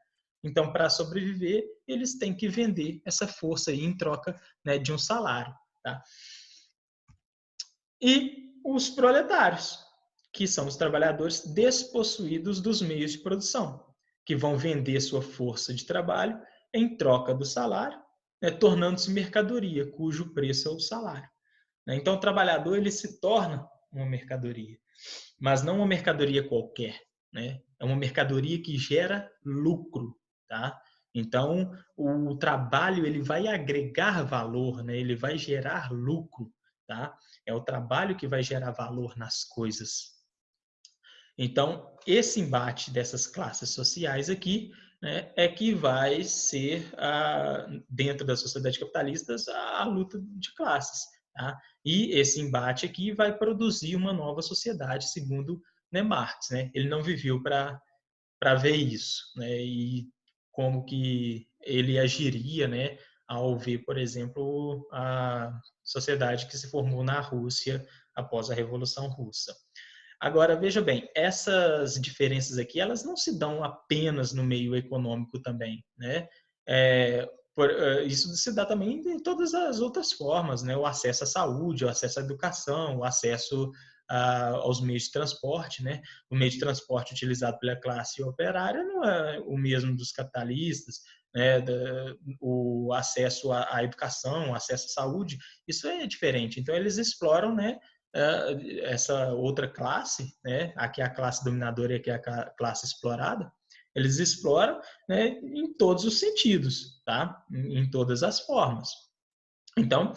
Speaker 1: Então, para sobreviver, eles têm que vender essa força aí em troca, né, de um salário. Tá? E os proletários, que são os trabalhadores despossuídos dos meios de produção, que vão vender sua força de trabalho em troca do salário, né, tornando-se mercadoria, cujo preço é o salário. Então, o trabalhador ele se torna uma mercadoria, mas não uma mercadoria qualquer. Né? é uma mercadoria que gera lucro, tá? Então, o trabalho ele vai agregar valor, né? Ele vai gerar lucro, tá? É o trabalho que vai gerar valor nas coisas. Então, esse embate dessas classes sociais aqui, né, é que vai ser, dentro da sociedade capitalista, a luta de classes. Tá? E esse embate aqui vai produzir uma nova sociedade, segundo, né, Marx. Né? Ele não viveu para ver isso. Né? E como que ele agiria, né, ao ver, por exemplo, a sociedade que se formou na Rússia após a Revolução Russa. Agora, veja bem, essas diferenças aqui, elas não se dão apenas no meio econômico também, né? Isso se dá também em todas as outras formas, né? O acesso à saúde, o acesso à educação, o acesso aos meios de transporte, né? O meio de transporte utilizado pela classe operária não é o mesmo dos capitalistas, né? O acesso à educação, o acesso à saúde, isso é diferente. Então, eles exploram, né, essa outra classe, né, aqui é a classe dominadora e aqui é a classe explorada, eles exploram, né, em todos os sentidos, tá? Em todas as formas. Então,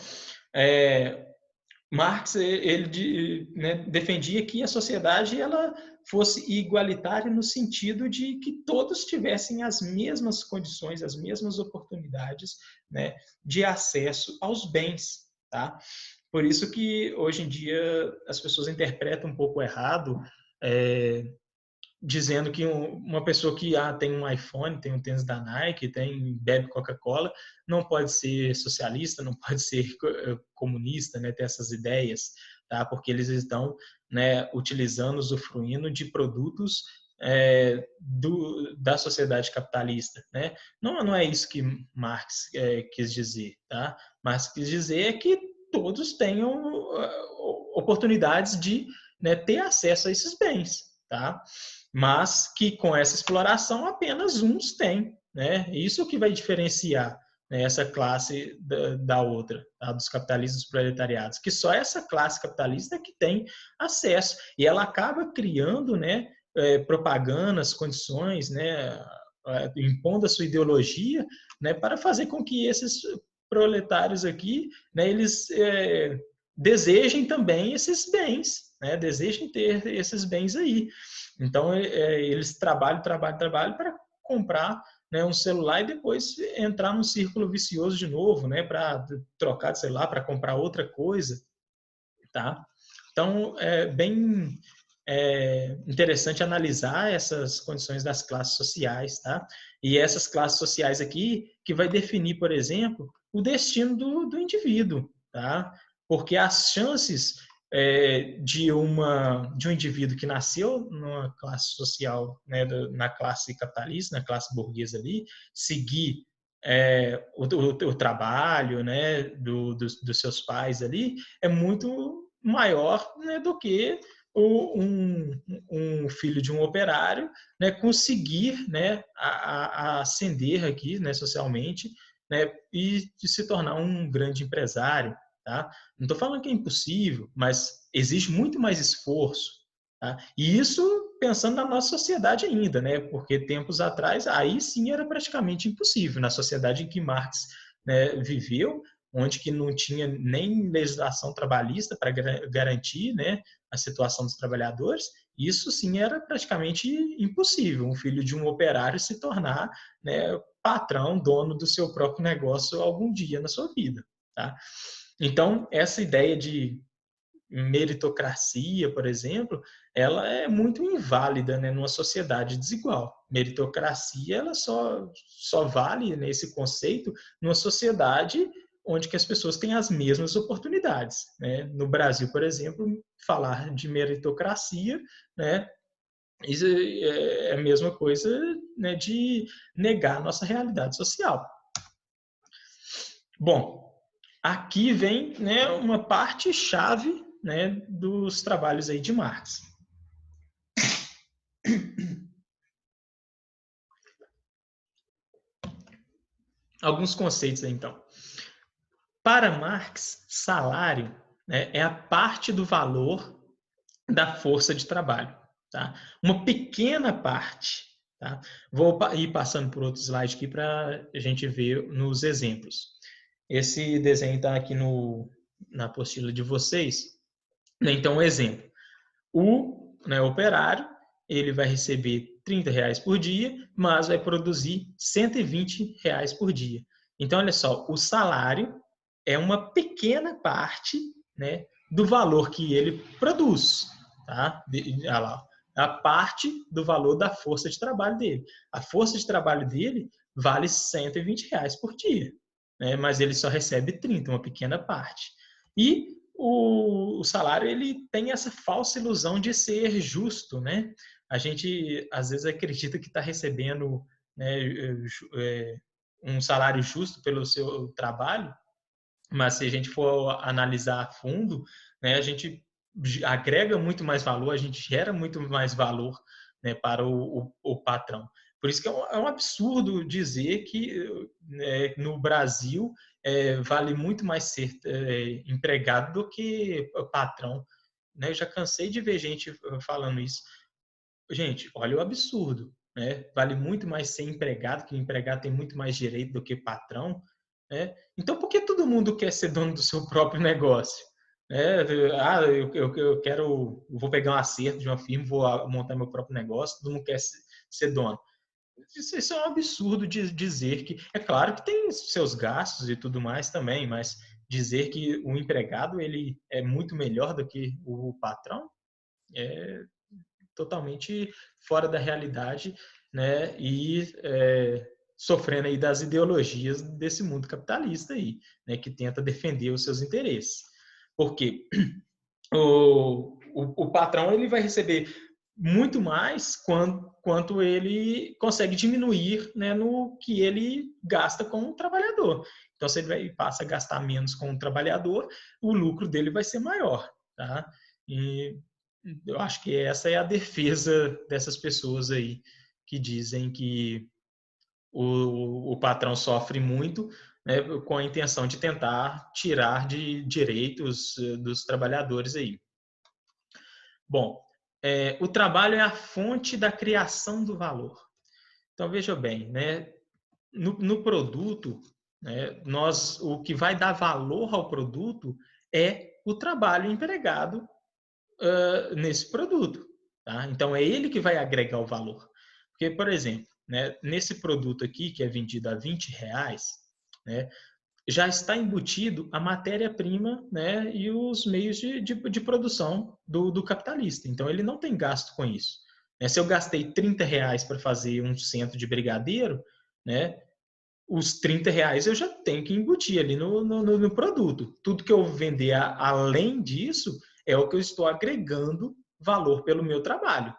Speaker 1: Marx ele né, defendia que a sociedade ela fosse igualitária no sentido de que todos tivessem as mesmas condições, as mesmas oportunidades, né, de acesso aos bens, tá? Por isso que hoje em dia as pessoas interpretam um pouco errado, dizendo que uma pessoa que tem um iPhone, tem um tênis da Nike, bebe Coca-Cola, não pode ser socialista, não pode ser comunista, né, ter essas ideias, tá? Porque eles estão, né, utilizando, usufruindo de produtos da sociedade capitalista, né? Não é isso que Marx quis dizer, tá? Marx quis dizer é que todos tenham oportunidades de, né, ter acesso a esses bens, tá? Mas que com essa exploração apenas uns têm, né? Isso que vai diferenciar, né, essa classe da outra, tá? Dos capitalistas proletariados, que só essa classe capitalista que tem acesso e ela acaba criando, né, propagandas, condições, né, impondo a sua ideologia, né, para fazer com que esses proletários aqui, né, eles desejem também esses bens, né, desejem ter esses bens aí. Então, eles trabalham para comprar, né, um celular e depois entrar num círculo vicioso de novo, né, para trocar de celular, para comprar outra coisa, tá? Então, é bem interessante analisar essas condições das classes sociais, tá? E essas classes sociais aqui que vai definir, por exemplo, o destino do indivíduo, tá? Porque as chances de um indivíduo que nasceu numa classe social, né, na classe capitalista, na classe burguesa ali, seguir o trabalho, né, dos seus pais ali, é muito maior, né, do que um filho de um operário, né, conseguir, né, a ascender aqui, né, socialmente, né, e de se tornar um grande empresário, tá? Não estou falando que é impossível, mas exige muito mais esforço, tá? E isso pensando na nossa sociedade ainda, né? Porque tempos atrás, aí sim era praticamente impossível. Na sociedade em que Marx, né, viveu, onde que não tinha nem legislação trabalhista para garantir, né, a situação dos trabalhadores, isso sim era praticamente impossível. Um filho de um operário se tornar, né, patrão, dono do seu próprio negócio algum dia na sua vida, tá? Então, essa ideia de meritocracia, por exemplo, ela é muito inválida, né, numa sociedade desigual. Meritocracia ela só vale nesse conceito numa sociedade onde que as pessoas têm as mesmas oportunidades, né? No Brasil, por exemplo, falar de meritocracia, né, isso é a mesma coisa, né, de negar a nossa realidade social. Bom, aqui vem, né, uma parte chave, né, dos trabalhos aí de Marx. Alguns conceitos aí, então. Para Marx, salário, né, é a parte do valor da força de trabalho. tá? Uma pequena parte, tá? Vou ir passando por outro slide aqui para a gente ver nos exemplos. Esse desenho está aqui na apostila de vocês. Então, um exemplo. O, né, operário, ele vai receber R$ 30 por dia, mas vai produzir R$ 120 por dia. Então, olha só, o salário é uma pequena parte, né, do valor que ele produz. Tá? Olha lá, a parte do valor da força de trabalho dele. A força de trabalho dele vale R$ 120 por dia, né, mas ele só recebe 30, uma pequena parte. E o salário ele tem essa falsa ilusão de ser justo, né? A gente às vezes acredita que está recebendo, né, um salário justo pelo seu trabalho, mas se a gente for analisar a fundo, né, a gente agrega muito mais valor, a gente gera muito mais valor, né, para o patrão. Por isso que é um absurdo dizer que no Brasil vale muito mais ser empregado do que patrão. Né? Eu já cansei de ver gente falando isso. Gente, olha o absurdo. Né? Vale muito mais ser empregado, que o empregado tem muito mais direito do que patrão. Né? Então, por que todo mundo quer ser dono do seu próprio negócio? Eu quero, vou pegar um acerto de uma firma, vou montar meu próprio negócio, todo mundo quer ser dono. Isso é um absurdo de dizer que, é claro que tem seus gastos e tudo mais também, mas dizer que o empregado ele é muito melhor do que o patrão é totalmente fora da realidade, né? E sofrendo aí das ideologias desse mundo capitalista aí, né? Que tenta defender os seus interesses. Porque o patrão ele vai receber muito mais quanto ele consegue diminuir, né, no que ele gasta com o trabalhador. Então, se ele passa a gastar menos com o trabalhador, o lucro dele vai ser maior. Tá? E eu acho que essa é a defesa dessas pessoas aí que dizem que o patrão sofre muito, né, com a intenção de tentar tirar de direitos dos trabalhadores aí. Bom, o trabalho é a fonte da criação do valor. Então, veja bem, né, no produto, né, o que vai dar valor ao produto é o trabalho empregado nesse produto. Tá? Então, é ele que vai agregar o valor. Porque, por exemplo, né, nesse produto aqui, que é vendido a R$ 20, né, já está embutido a matéria-prima, né, e os meios de produção do capitalista. Então, ele não tem gasto com isso. Né? Se eu gastei R$ 30 para fazer um centro de brigadeiro, né, os R$ 30 eu já tenho que embutir ali no produto. Tudo que eu vender além disso é o que eu estou agregando valor pelo meu trabalho.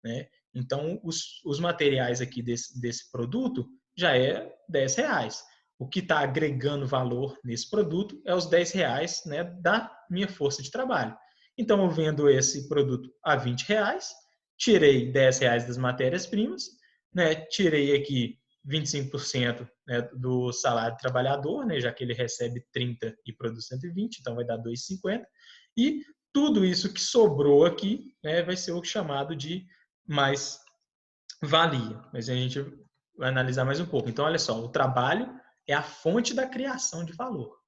Speaker 1: Né? Então, os materiais aqui desse produto já é R$ 10. O que está agregando valor nesse produto é os R$ 10, né, da minha força de trabalho. Então, eu vendo esse produto a R$ 20, tirei R$ 10 das matérias-primas, né, tirei aqui 25%, né, do salário do trabalhador, né, já que ele recebe 30 e produz 120, então vai dar 2,50. E tudo isso que sobrou aqui, né, vai ser o chamado de mais-valia. Mas a gente vai analisar mais um pouco. Então, olha só, o trabalho é a fonte da criação de valor.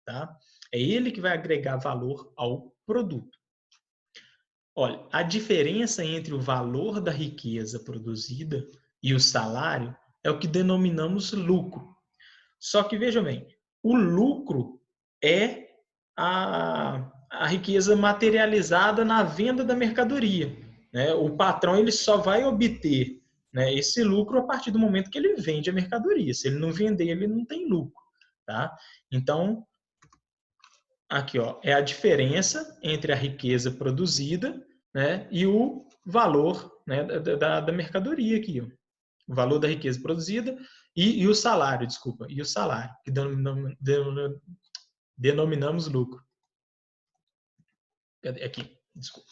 Speaker 1: Tá? É ele que vai agregar valor ao produto. Olha, a diferença entre o valor da riqueza produzida e o salário é o que denominamos lucro. Só que, veja bem, o lucro é a riqueza materializada na venda da mercadoria. Né? O patrão ele só vai obter, né, esse lucro a partir do momento que ele vende a mercadoria. Se ele não vender, ele não tem lucro. Tá? Então, aqui ó, é a diferença entre a riqueza produzida, né, e o valor, né, da mercadoria aqui. Ó. O valor da riqueza produzida e o salário, desculpa, e o salário, que denominamos lucro. Aqui, desculpa.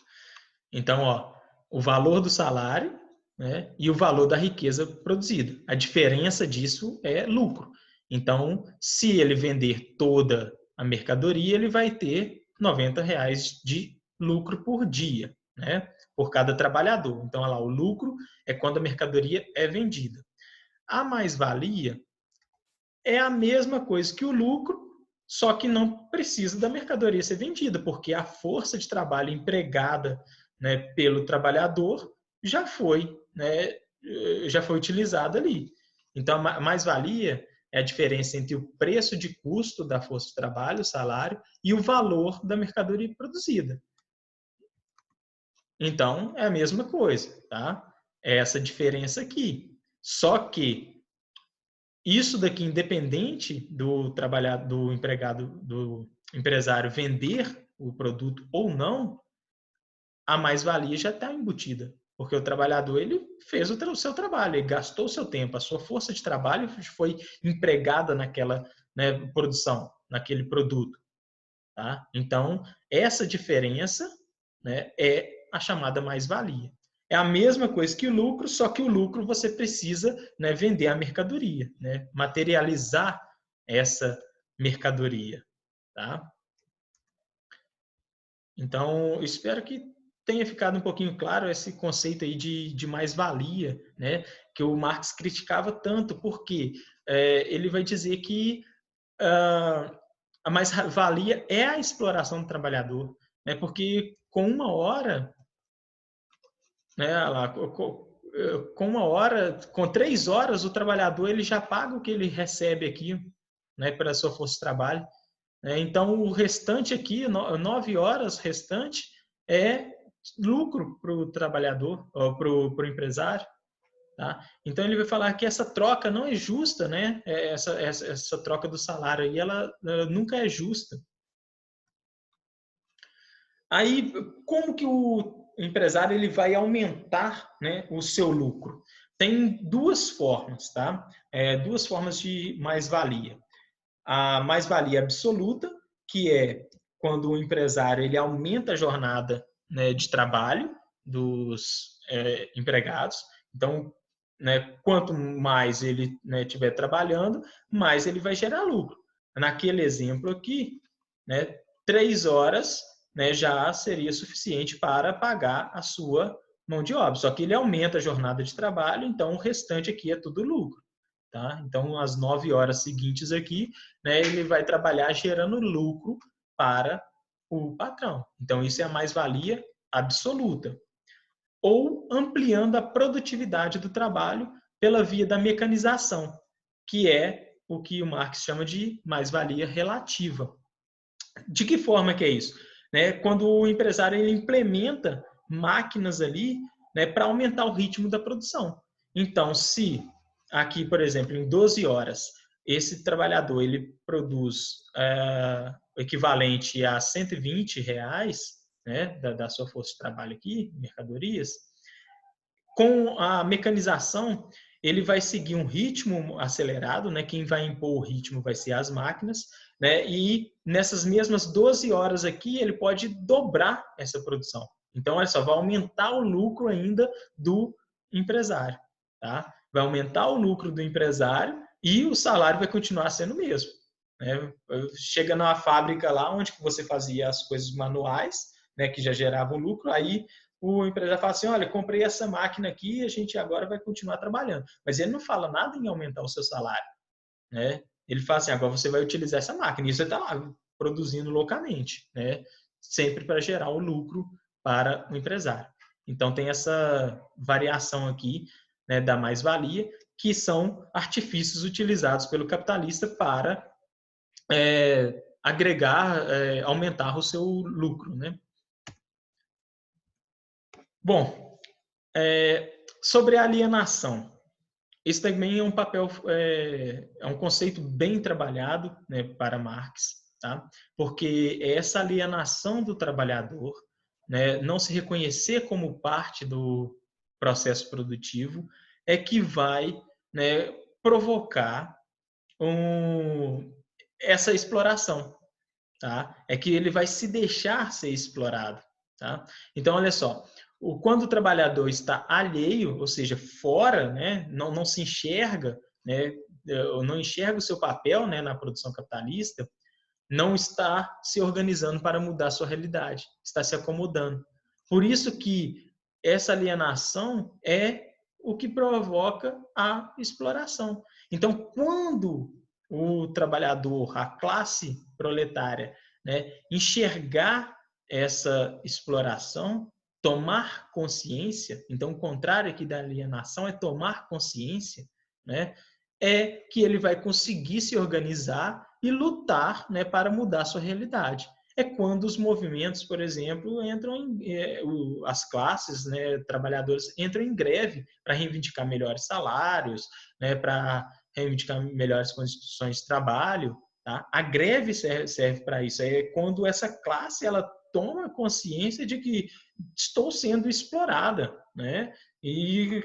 Speaker 1: Então, ó, o valor do salário, né, e o valor da riqueza produzida. A diferença disso é lucro. Então, se ele vender toda a mercadoria, ele vai ter R$ 90 de lucro por dia. Né? por cada trabalhador. Então, olha lá, o lucro é quando a mercadoria é vendida. A mais-valia é a mesma coisa que o lucro, só que não precisa da mercadoria ser vendida, porque a força de trabalho empregada, né, pelo trabalhador já foi utilizada ali. Então, a mais-valia é a diferença entre o preço de custo da força de trabalho, o salário, e o valor da mercadoria produzida. Então, é a mesma coisa, tá? É essa diferença aqui. Só que isso daqui, independente do empregado, do empresário vender o produto ou não, a mais-valia já está embutida. Porque o trabalhador ele fez o seu trabalho, ele gastou o seu tempo, a sua força de trabalho foi empregada naquela, né, produção, naquele produto. Tá? Então, essa diferença, né, é a chamada mais-valia. É a mesma coisa que o lucro, só que o lucro você precisa, né, vender a mercadoria, né, materializar essa mercadoria. Tá? Então, espero que tenha ficado um pouquinho claro esse conceito aí de mais-valia, né, que o Marx criticava tanto, porque ele vai dizer que a mais-valia é a exploração do trabalhador, né, porque com uma hora, né, lá, com uma hora, com 3 horas, o trabalhador ele já paga o que ele recebe aqui, né, para a sua força de trabalho. Então, o restante aqui, 9 horas restante, é lucro para o trabalhador, ou para o empresário. Tá? Então, ele vai falar que essa troca não é justa, né? Essa troca do salário aí, ela nunca é justa. Aí, como que o empresário ele vai aumentar, né, o seu lucro? Tem duas formas, tá? Duas formas de mais-valia. A mais-valia absoluta, que é quando o empresário ele aumenta a jornada, né, de trabalho dos empregados. Então, né, quanto mais ele, né, estiver trabalhando, mais ele vai gerar lucro. Naquele exemplo aqui, né, 3 horas, né, já seria suficiente para pagar a sua mão de obra. Só que ele aumenta a jornada de trabalho, então o restante aqui é tudo lucro. Tá? Então, as 9 horas seguintes aqui, né, ele vai trabalhar gerando lucro para o patrão. Então, isso é a mais-valia absoluta. Ou ampliando a produtividade do trabalho pela via da mecanização, que é o que o Marx chama de mais-valia relativa. De que forma que é isso? Quando o empresário ele implementa máquinas ali, né, para aumentar o ritmo da produção. Então, se aqui, por exemplo, em 12 horas, esse trabalhador ele produz o equivalente a R$ 120, né, da sua força de trabalho aqui, mercadorias, com a mecanização, ele vai seguir um ritmo acelerado, né? Quem vai impor o ritmo vai ser as máquinas, né? E nessas mesmas 12 horas aqui, ele pode dobrar essa produção. Então, olha só, vai aumentar o lucro ainda do empresário, tá? Vai aumentar o lucro do empresário e o salário vai continuar sendo o mesmo. Né? Chega na fábrica lá onde você fazia as coisas manuais, né, que já geravam lucro, aí o empresário fala assim, olha, comprei essa máquina aqui, a gente agora vai continuar trabalhando. Mas ele não fala nada em aumentar o seu salário. Né? Ele fala assim, agora você vai utilizar essa máquina. E você está lá produzindo loucamente, né? Sempre para gerar o lucro para o empresário. Então, tem essa variação aqui, né, da mais-valia, que são artifícios utilizados pelo capitalista para agregar, aumentar o seu lucro. Né? Bom, sobre a alienação. Esse também é um papel, é um conceito bem trabalhado, né, para Marx, tá? Porque essa alienação do trabalhador, né, não se reconhecer como parte do processo produtivo, é que vai, né, provocar essa exploração, tá? É que ele vai se deixar ser explorado, tá? Então, olha só, quando o trabalhador está alheio, ou seja, fora, né, não se enxerga, né, não enxerga o seu papel, né, na produção capitalista, não está se organizando para mudar a sua realidade, está se acomodando. Por isso que essa alienação é o que provoca a exploração. Então, quando o trabalhador, a classe proletária, né, enxergar essa exploração, tomar consciência, então o contrário aqui da alienação é tomar consciência, né, é que ele vai conseguir se organizar e lutar, né, para mudar a sua realidade. É quando os movimentos, por exemplo, as classes, né, trabalhadoras entram em greve para reivindicar melhores salários, né, para reivindicar melhores condições de trabalho. Tá? A greve serve para isso. É quando essa classe ela toma consciência de que estou sendo explorada, né? E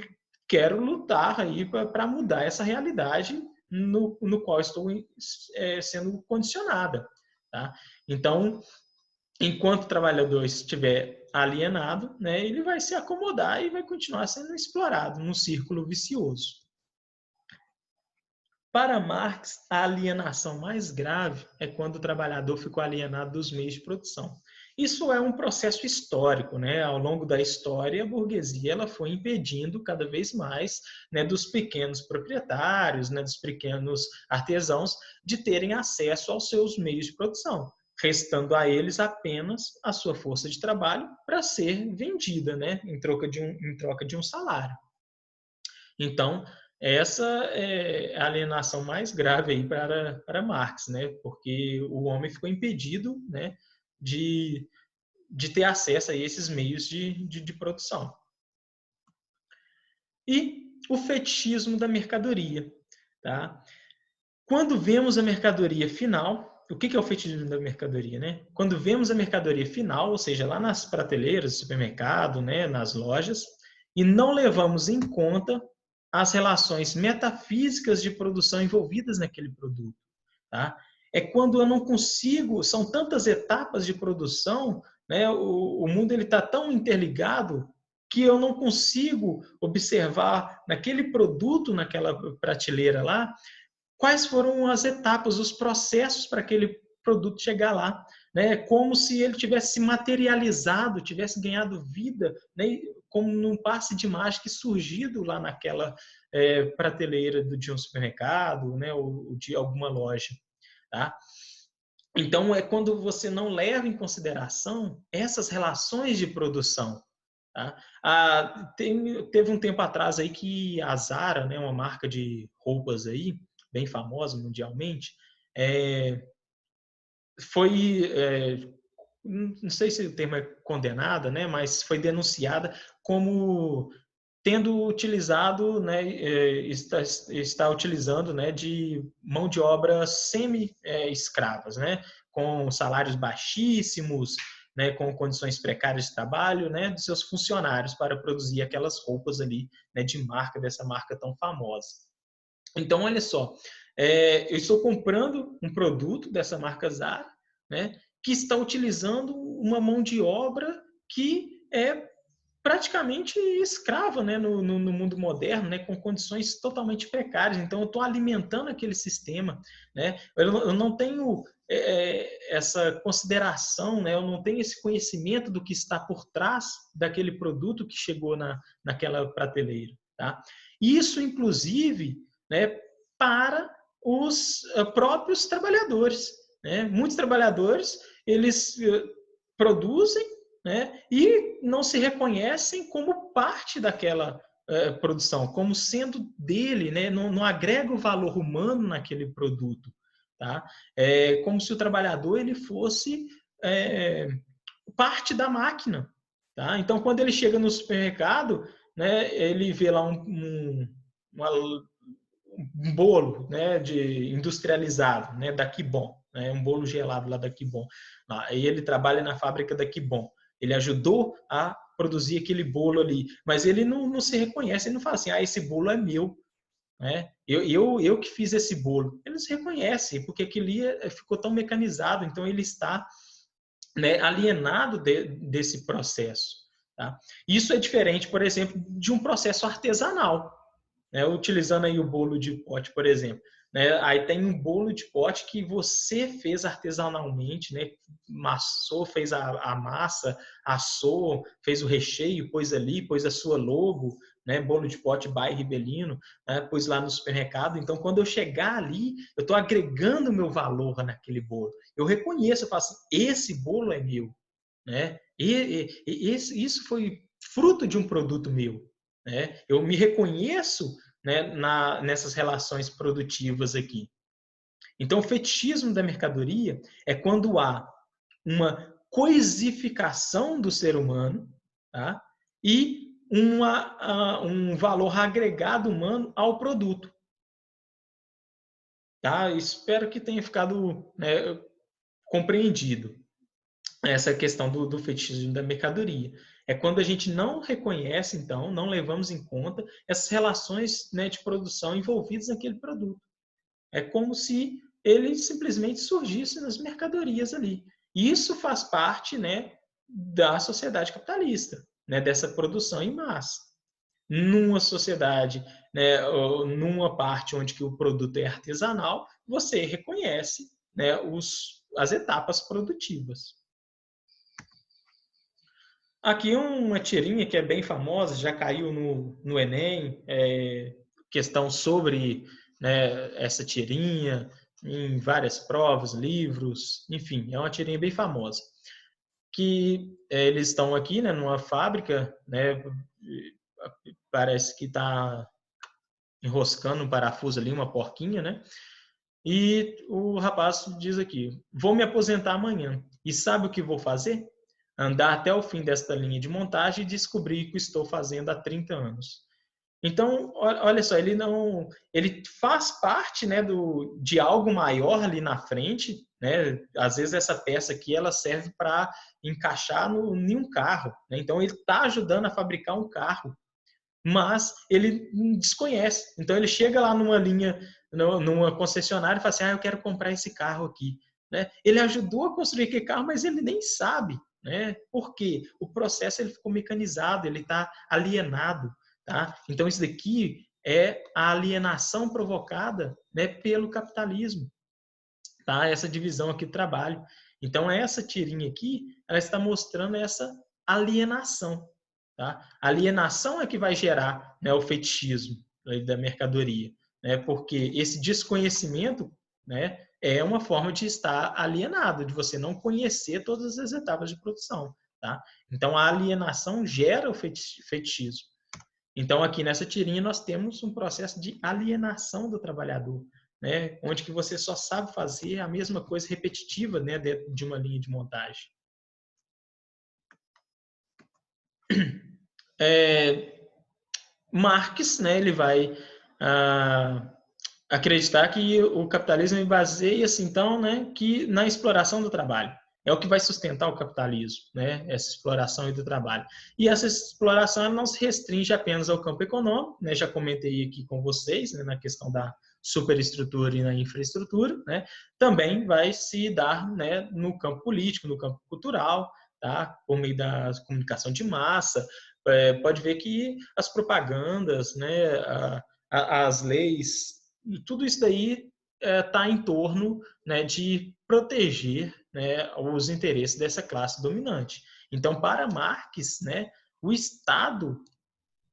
Speaker 1: quero lutar aí para mudar essa realidade no qual estou sendo condicionada. Tá? Então, enquanto o trabalhador estiver alienado, né, ele vai se acomodar e vai continuar sendo explorado num círculo vicioso. Para Marx, a alienação mais grave é quando o trabalhador ficou alienado dos meios de produção. Isso é um processo histórico, né? Ao longo da história, a burguesia ela foi impedindo cada vez mais, né, dos pequenos proprietários, né, dos pequenos artesãos, de terem acesso aos seus meios de produção, restando a eles apenas a sua força de trabalho para ser vendida, né, em troca de um salário. Então, essa é a alienação mais grave aí para Marx, né? Porque o homem ficou impedido, né, de ter acesso a esses meios de produção. E o fetichismo da mercadoria. Tá? Quando vemos a mercadoria final, o que é o fetichismo da mercadoria? Né? Quando vemos a mercadoria final, ou seja, lá nas prateleiras do supermercado, né, nas lojas, e não levamos em conta as relações metafísicas de produção envolvidas naquele produto. Tá? É quando eu não consigo, são tantas etapas de produção, né? O mundo está tão interligado que eu não consigo observar naquele produto, naquela prateleira lá, quais foram as etapas, os processos para aquele produto chegar lá. Né? Como se ele tivesse se materializado, tivesse ganhado vida, né? Como num passe de mágica surgido lá naquela prateleira de um supermercado, né? Ou de alguma loja. Tá? Então, é quando você não leva em consideração essas relações de produção. Tá? Teve um tempo atrás aí que a Zara, né, uma marca de roupas aí, bem famosa mundialmente, foi, não sei se o termo é condenada, né, mas foi denunciada como tendo utilizado, né, está utilizando, né, de mão de obra semi-escravas, né, com salários baixíssimos, né, com condições precárias de trabalho, né, dos seus funcionários para produzir aquelas roupas ali, né, de marca, dessa marca tão famosa. Então, olha só, eu estou comprando um produto dessa marca Zara, né, que está utilizando uma mão de obra que é praticamente escrava, né, no mundo moderno, né, com condições totalmente precárias. Então, eu estou alimentando aquele sistema. Né? Eu não tenho essa consideração, né, eu não tenho esse conhecimento do que está por trás daquele produto que chegou naquela prateleira. Tá? Isso, inclusive, né, para os próprios trabalhadores. Né? Muitos trabalhadores, eles produzem, né, e não se reconhecem como parte daquela produção, como sendo dele, né, não agrega o valor humano naquele produto. Tá? É como se o trabalhador ele fosse parte da máquina. Tá? Então, quando ele chega no supermercado, né, ele vê lá um bolo, né, industrializado, né, da Kibon, né, um bolo gelado lá da Kibon. Aí ele trabalha na fábrica da Kibon. Ele ajudou a produzir aquele bolo ali, mas ele não se reconhece, ele não fala assim, esse bolo é meu, né? Eu que fiz esse bolo. Ele não se reconhece, porque aquilo ali ficou tão mecanizado, então ele está, né, alienado desse processo. Tá? Isso é diferente, por exemplo, de um processo artesanal. né? Utilizando aí o bolo de pote, por exemplo. Né? Aí tem um bolo de pote que você fez artesanalmente, né? Massou, fez a massa, assou, fez o recheio, pôs ali, pôs a sua logo, né? Bolo de pote by Ribelino, né? Pôs lá no supermercado. Então, quando eu chegar ali, eu estou agregando meu valor naquele bolo. Eu reconheço, eu falo assim, esse bolo é meu, né? Isso foi fruto de um produto meu, né? Eu me reconheço, né, nessas relações produtivas aqui. Então, o fetichismo da mercadoria é quando há uma coisificação do ser humano, tá? E um valor agregado humano ao produto. Tá? Espero que tenha ficado, né, compreendido essa questão do fetichismo da mercadoria. É quando a gente não reconhece, então, não levamos em conta essas relações, né, de produção envolvidas naquele produto. É como se ele simplesmente surgisse nas mercadorias ali. E isso faz parte, né, da sociedade capitalista, né, dessa produção em massa. Numa sociedade, né, numa parte onde que o produto é artesanal, você reconhece, né, as etapas produtivas. Aqui uma tirinha que é bem famosa, já caiu no Enem, questão sobre, né, essa tirinha, em várias provas, livros, enfim, é uma tirinha bem famosa. Que eles estão aqui, né, numa fábrica, né, parece que está enroscando um parafuso ali, uma porquinha, né? E o rapaz diz aqui: vou me aposentar amanhã. E sabe o que vou fazer? Andar até o fim desta linha de montagem e descobrir o que estou fazendo há 30 anos. Então, olha só, ele faz parte, né, de algo maior ali na frente, né? Às vezes essa peça aqui ela serve para encaixar em um carro, né? Então ele está ajudando a fabricar um carro, mas ele desconhece. Então ele chega lá numa linha, numa concessionária e fala assim: eu quero comprar esse carro aqui. Né? Ele ajudou a construir aquele carro, mas ele nem sabe. Né? Por quê? O processo ele ficou mecanizado, ele está alienado. Tá? Então isso daqui é a alienação provocada, né, pelo capitalismo. Tá? Essa divisão aqui do trabalho. Então essa tirinha aqui, ela está mostrando essa alienação. Tá? A alienação é que vai gerar, né, o fetichismo, né, da mercadoria, né? Porque esse desconhecimento, né, é uma forma de estar alienado, de você não conhecer todas as etapas de produção. Tá? Então a alienação gera o fetichismo. Então aqui nessa tirinha nós temos um processo de alienação do trabalhador, né, onde que você só sabe fazer a mesma coisa repetitiva, né, dentro de uma linha de montagem. Marx, né, ele vai acreditar que o capitalismo baseia-se, então, né, que na exploração do trabalho. É o que vai sustentar o capitalismo, né, essa exploração do trabalho. E essa exploração não se restringe apenas ao campo econômico, né, já comentei aqui com vocês, né, na questão da superestrutura e na infraestrutura, né, também vai se dar, né, no campo político, no campo cultural, tá, por meio da comunicação de massa. Pode ver que as propagandas, né, as leis, tudo isso daí está em torno, né, de proteger, né, os interesses dessa classe dominante. Então, para Marx, né, o Estado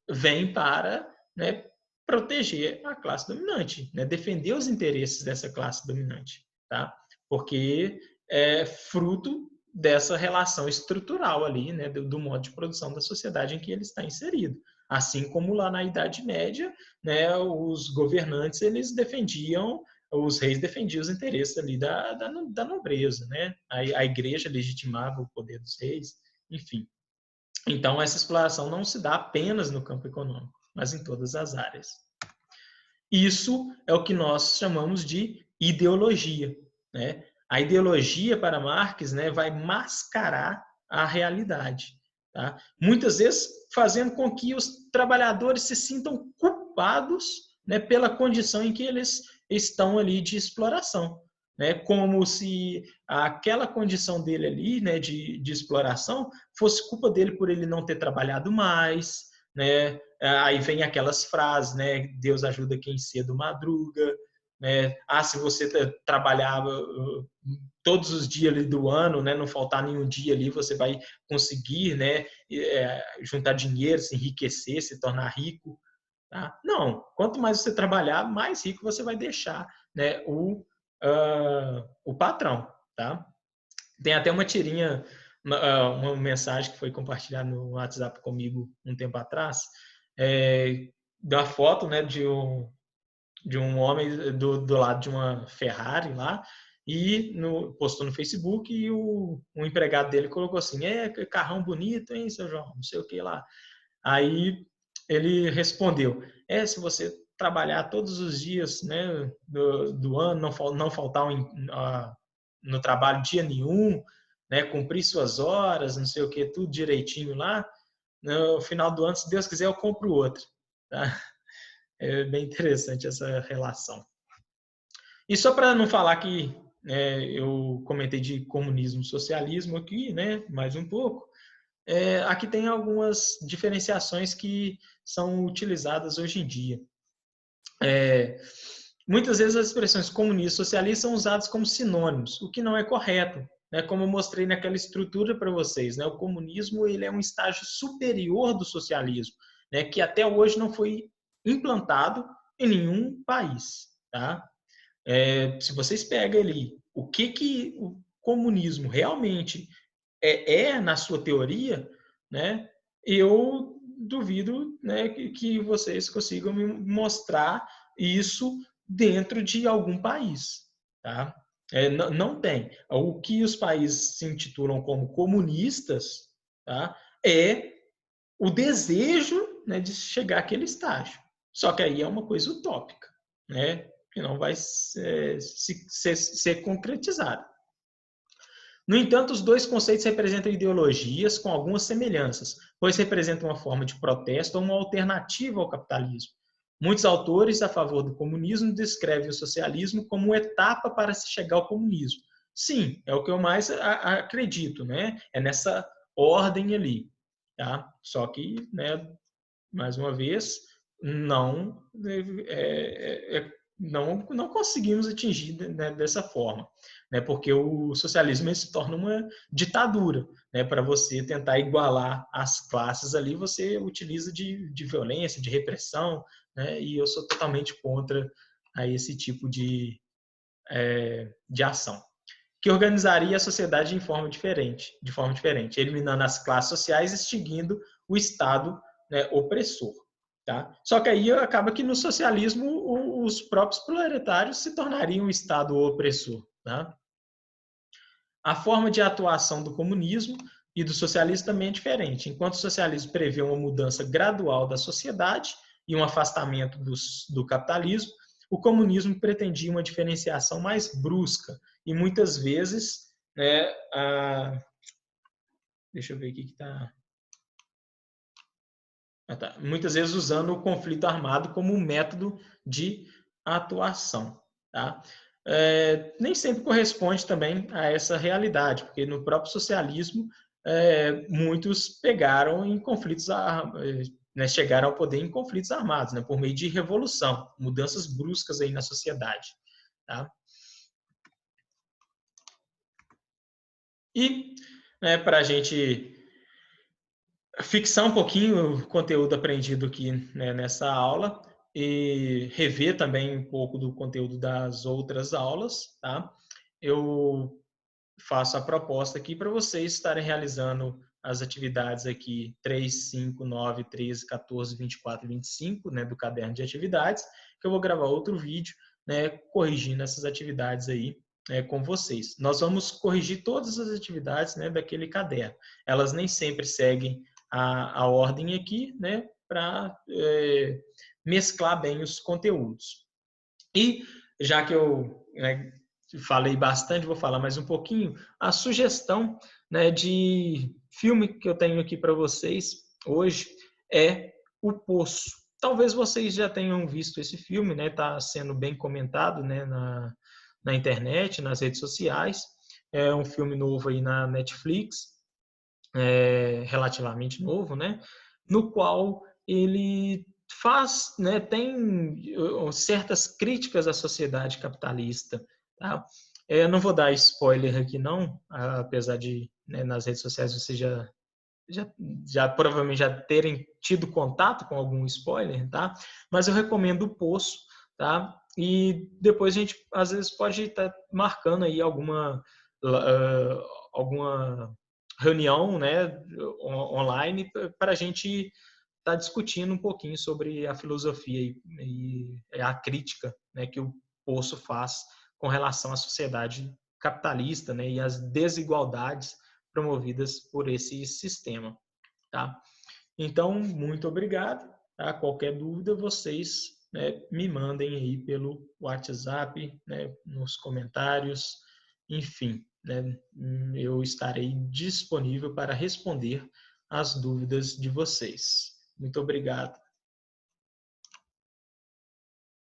Speaker 1: vem para, né, proteger a classe dominante, né, defender os interesses dessa classe dominante, tá? Porque é fruto dessa relação estrutural ali, né, do modo de produção da sociedade em que ele está inserido. Assim como lá na Idade Média, né, os governantes eles defendiam, os reis defendiam os interesses ali da nobreza, né? A igreja legitimava o poder dos reis, enfim. Então essa exploração não se dá apenas no campo econômico, mas em todas as áreas. Isso é o que nós chamamos de ideologia, né? A ideologia para Marx, né, vai mascarar a realidade, tá? Muitas vezes fazendo com que os trabalhadores se sintam culpados, né, pela condição em que eles estão ali de exploração, né? Como se aquela condição dele ali, né, de exploração fosse culpa dele por ele não ter trabalhado mais, né? Aí vem aquelas frases, né? Deus ajuda quem cedo madruga, né? Se você trabalhar todos os dias ali do ano, né? Não faltar nenhum dia ali, você vai conseguir, né? Juntar dinheiro, se enriquecer, se tornar rico. Tá? Não, quanto mais você trabalhar, mais rico você vai deixar, né, o patrão. Tá? Tem até uma tirinha, uma mensagem que foi compartilhada no WhatsApp comigo um tempo atrás, da foto, né, de um homem do lado de uma Ferrari lá, e postou no Facebook, e o empregado dele colocou assim: carrão bonito, hein, seu João? Não sei o que lá. Aí ele respondeu: se você trabalhar todos os dias, né, do ano, não faltar no trabalho dia nenhum, né, cumprir suas horas, não sei o que, tudo direitinho lá, no final do ano, se Deus quiser, eu compro outro. Tá? É bem interessante essa relação. E só para não falar que eu comentei de comunismo e socialismo aqui, né, mais um pouco, aqui tem algumas diferenciações que são utilizadas hoje em dia. Muitas vezes as expressões comunista e socialista são usadas como sinônimos, o que não é correto. Né? Como eu mostrei naquela estrutura para vocês, né? O comunismo ele é um estágio superior do socialismo, né? Que até hoje não foi implantado em nenhum país. Tá? Se vocês pegam ali o que o comunismo realmente na sua teoria, né? Eu duvido, né, que vocês consigam me mostrar isso dentro de algum país, tá? Não tem. O que os países se intitulam como comunistas, tá? É o desejo, né, de chegar àquele estágio. Só que aí é uma coisa utópica, né? Que não vai ser concretizada. No entanto, os dois conceitos representam ideologias com algumas semelhanças, pois representam uma forma de protesto ou uma alternativa ao capitalismo. Muitos autores a favor do comunismo descrevem o socialismo como uma etapa para se chegar ao comunismo. Sim, é o que eu mais acredito, né? É nessa ordem ali, tá? Só que, né, mais uma vez, não conseguimos atingir, né, dessa forma, né, porque o socialismo se torna uma ditadura, né, para você tentar igualar as classes ali, você utiliza de violência, de repressão, né, e eu sou totalmente contra esse tipo de ação, que organizaria a sociedade de forma diferente, eliminando as classes sociais e extinguindo o Estado, né, opressor. Tá? Só que aí acaba que no socialismo os próprios proletários se tornariam um Estado opressor. Tá? A forma de atuação do comunismo e do socialismo também é diferente. Enquanto o socialismo prevê uma mudança gradual da sociedade e um afastamento do capitalismo, o comunismo pretendia uma diferenciação mais brusca e muitas vezes, né, deixa eu ver aqui que está. Muitas vezes usando o conflito armado como um método de atuação. Tá? Nem sempre corresponde também a essa realidade, porque no próprio socialismo muitos pegaram em conflitos, né, chegaram ao poder em conflitos armados, né, por meio de revolução, mudanças bruscas aí na sociedade. Tá? E, né, para a gente fixar um pouquinho o conteúdo aprendido aqui, né, nessa aula e rever também um pouco do conteúdo das outras aulas, tá? Eu faço a proposta aqui para vocês estarem realizando as atividades aqui 3, 5, 9, 13, 14, 24 e 25, né, do caderno de atividades, que eu vou gravar outro vídeo, né, corrigindo essas atividades aí com vocês. Nós vamos corrigir todas as atividades, né, daquele caderno. Elas nem sempre seguem a ordem aqui, né, para mesclar bem os conteúdos. E já que eu falei bastante, vou falar mais um pouquinho, a sugestão, né, de filme que eu tenho aqui para vocês hoje é O Poço. Talvez vocês já tenham visto esse filme, né? Está sendo bem comentado, né, na internet, nas redes sociais. É um filme novo aí na Netflix, relativamente novo, né? No qual ele faz, né, tem certas críticas à sociedade capitalista, tá? Eu não vou dar spoiler aqui não, apesar de, né, nas redes sociais você já, já provavelmente já terem tido contato com algum spoiler, tá? Mas eu recomendo o Poço, tá? E depois a gente às vezes pode estar marcando aí alguma reunião, né, online para a gente estar discutindo um pouquinho sobre a filosofia e a crítica, né, que o Poço faz com relação à sociedade capitalista, né, e as desigualdades promovidas por esse sistema, tá? Então, muito obrigado, tá? Qualquer dúvida, vocês, né, me mandem aí pelo WhatsApp, né, nos comentários, enfim, né, eu estarei disponível para responder as dúvidas de vocês. Muito obrigado.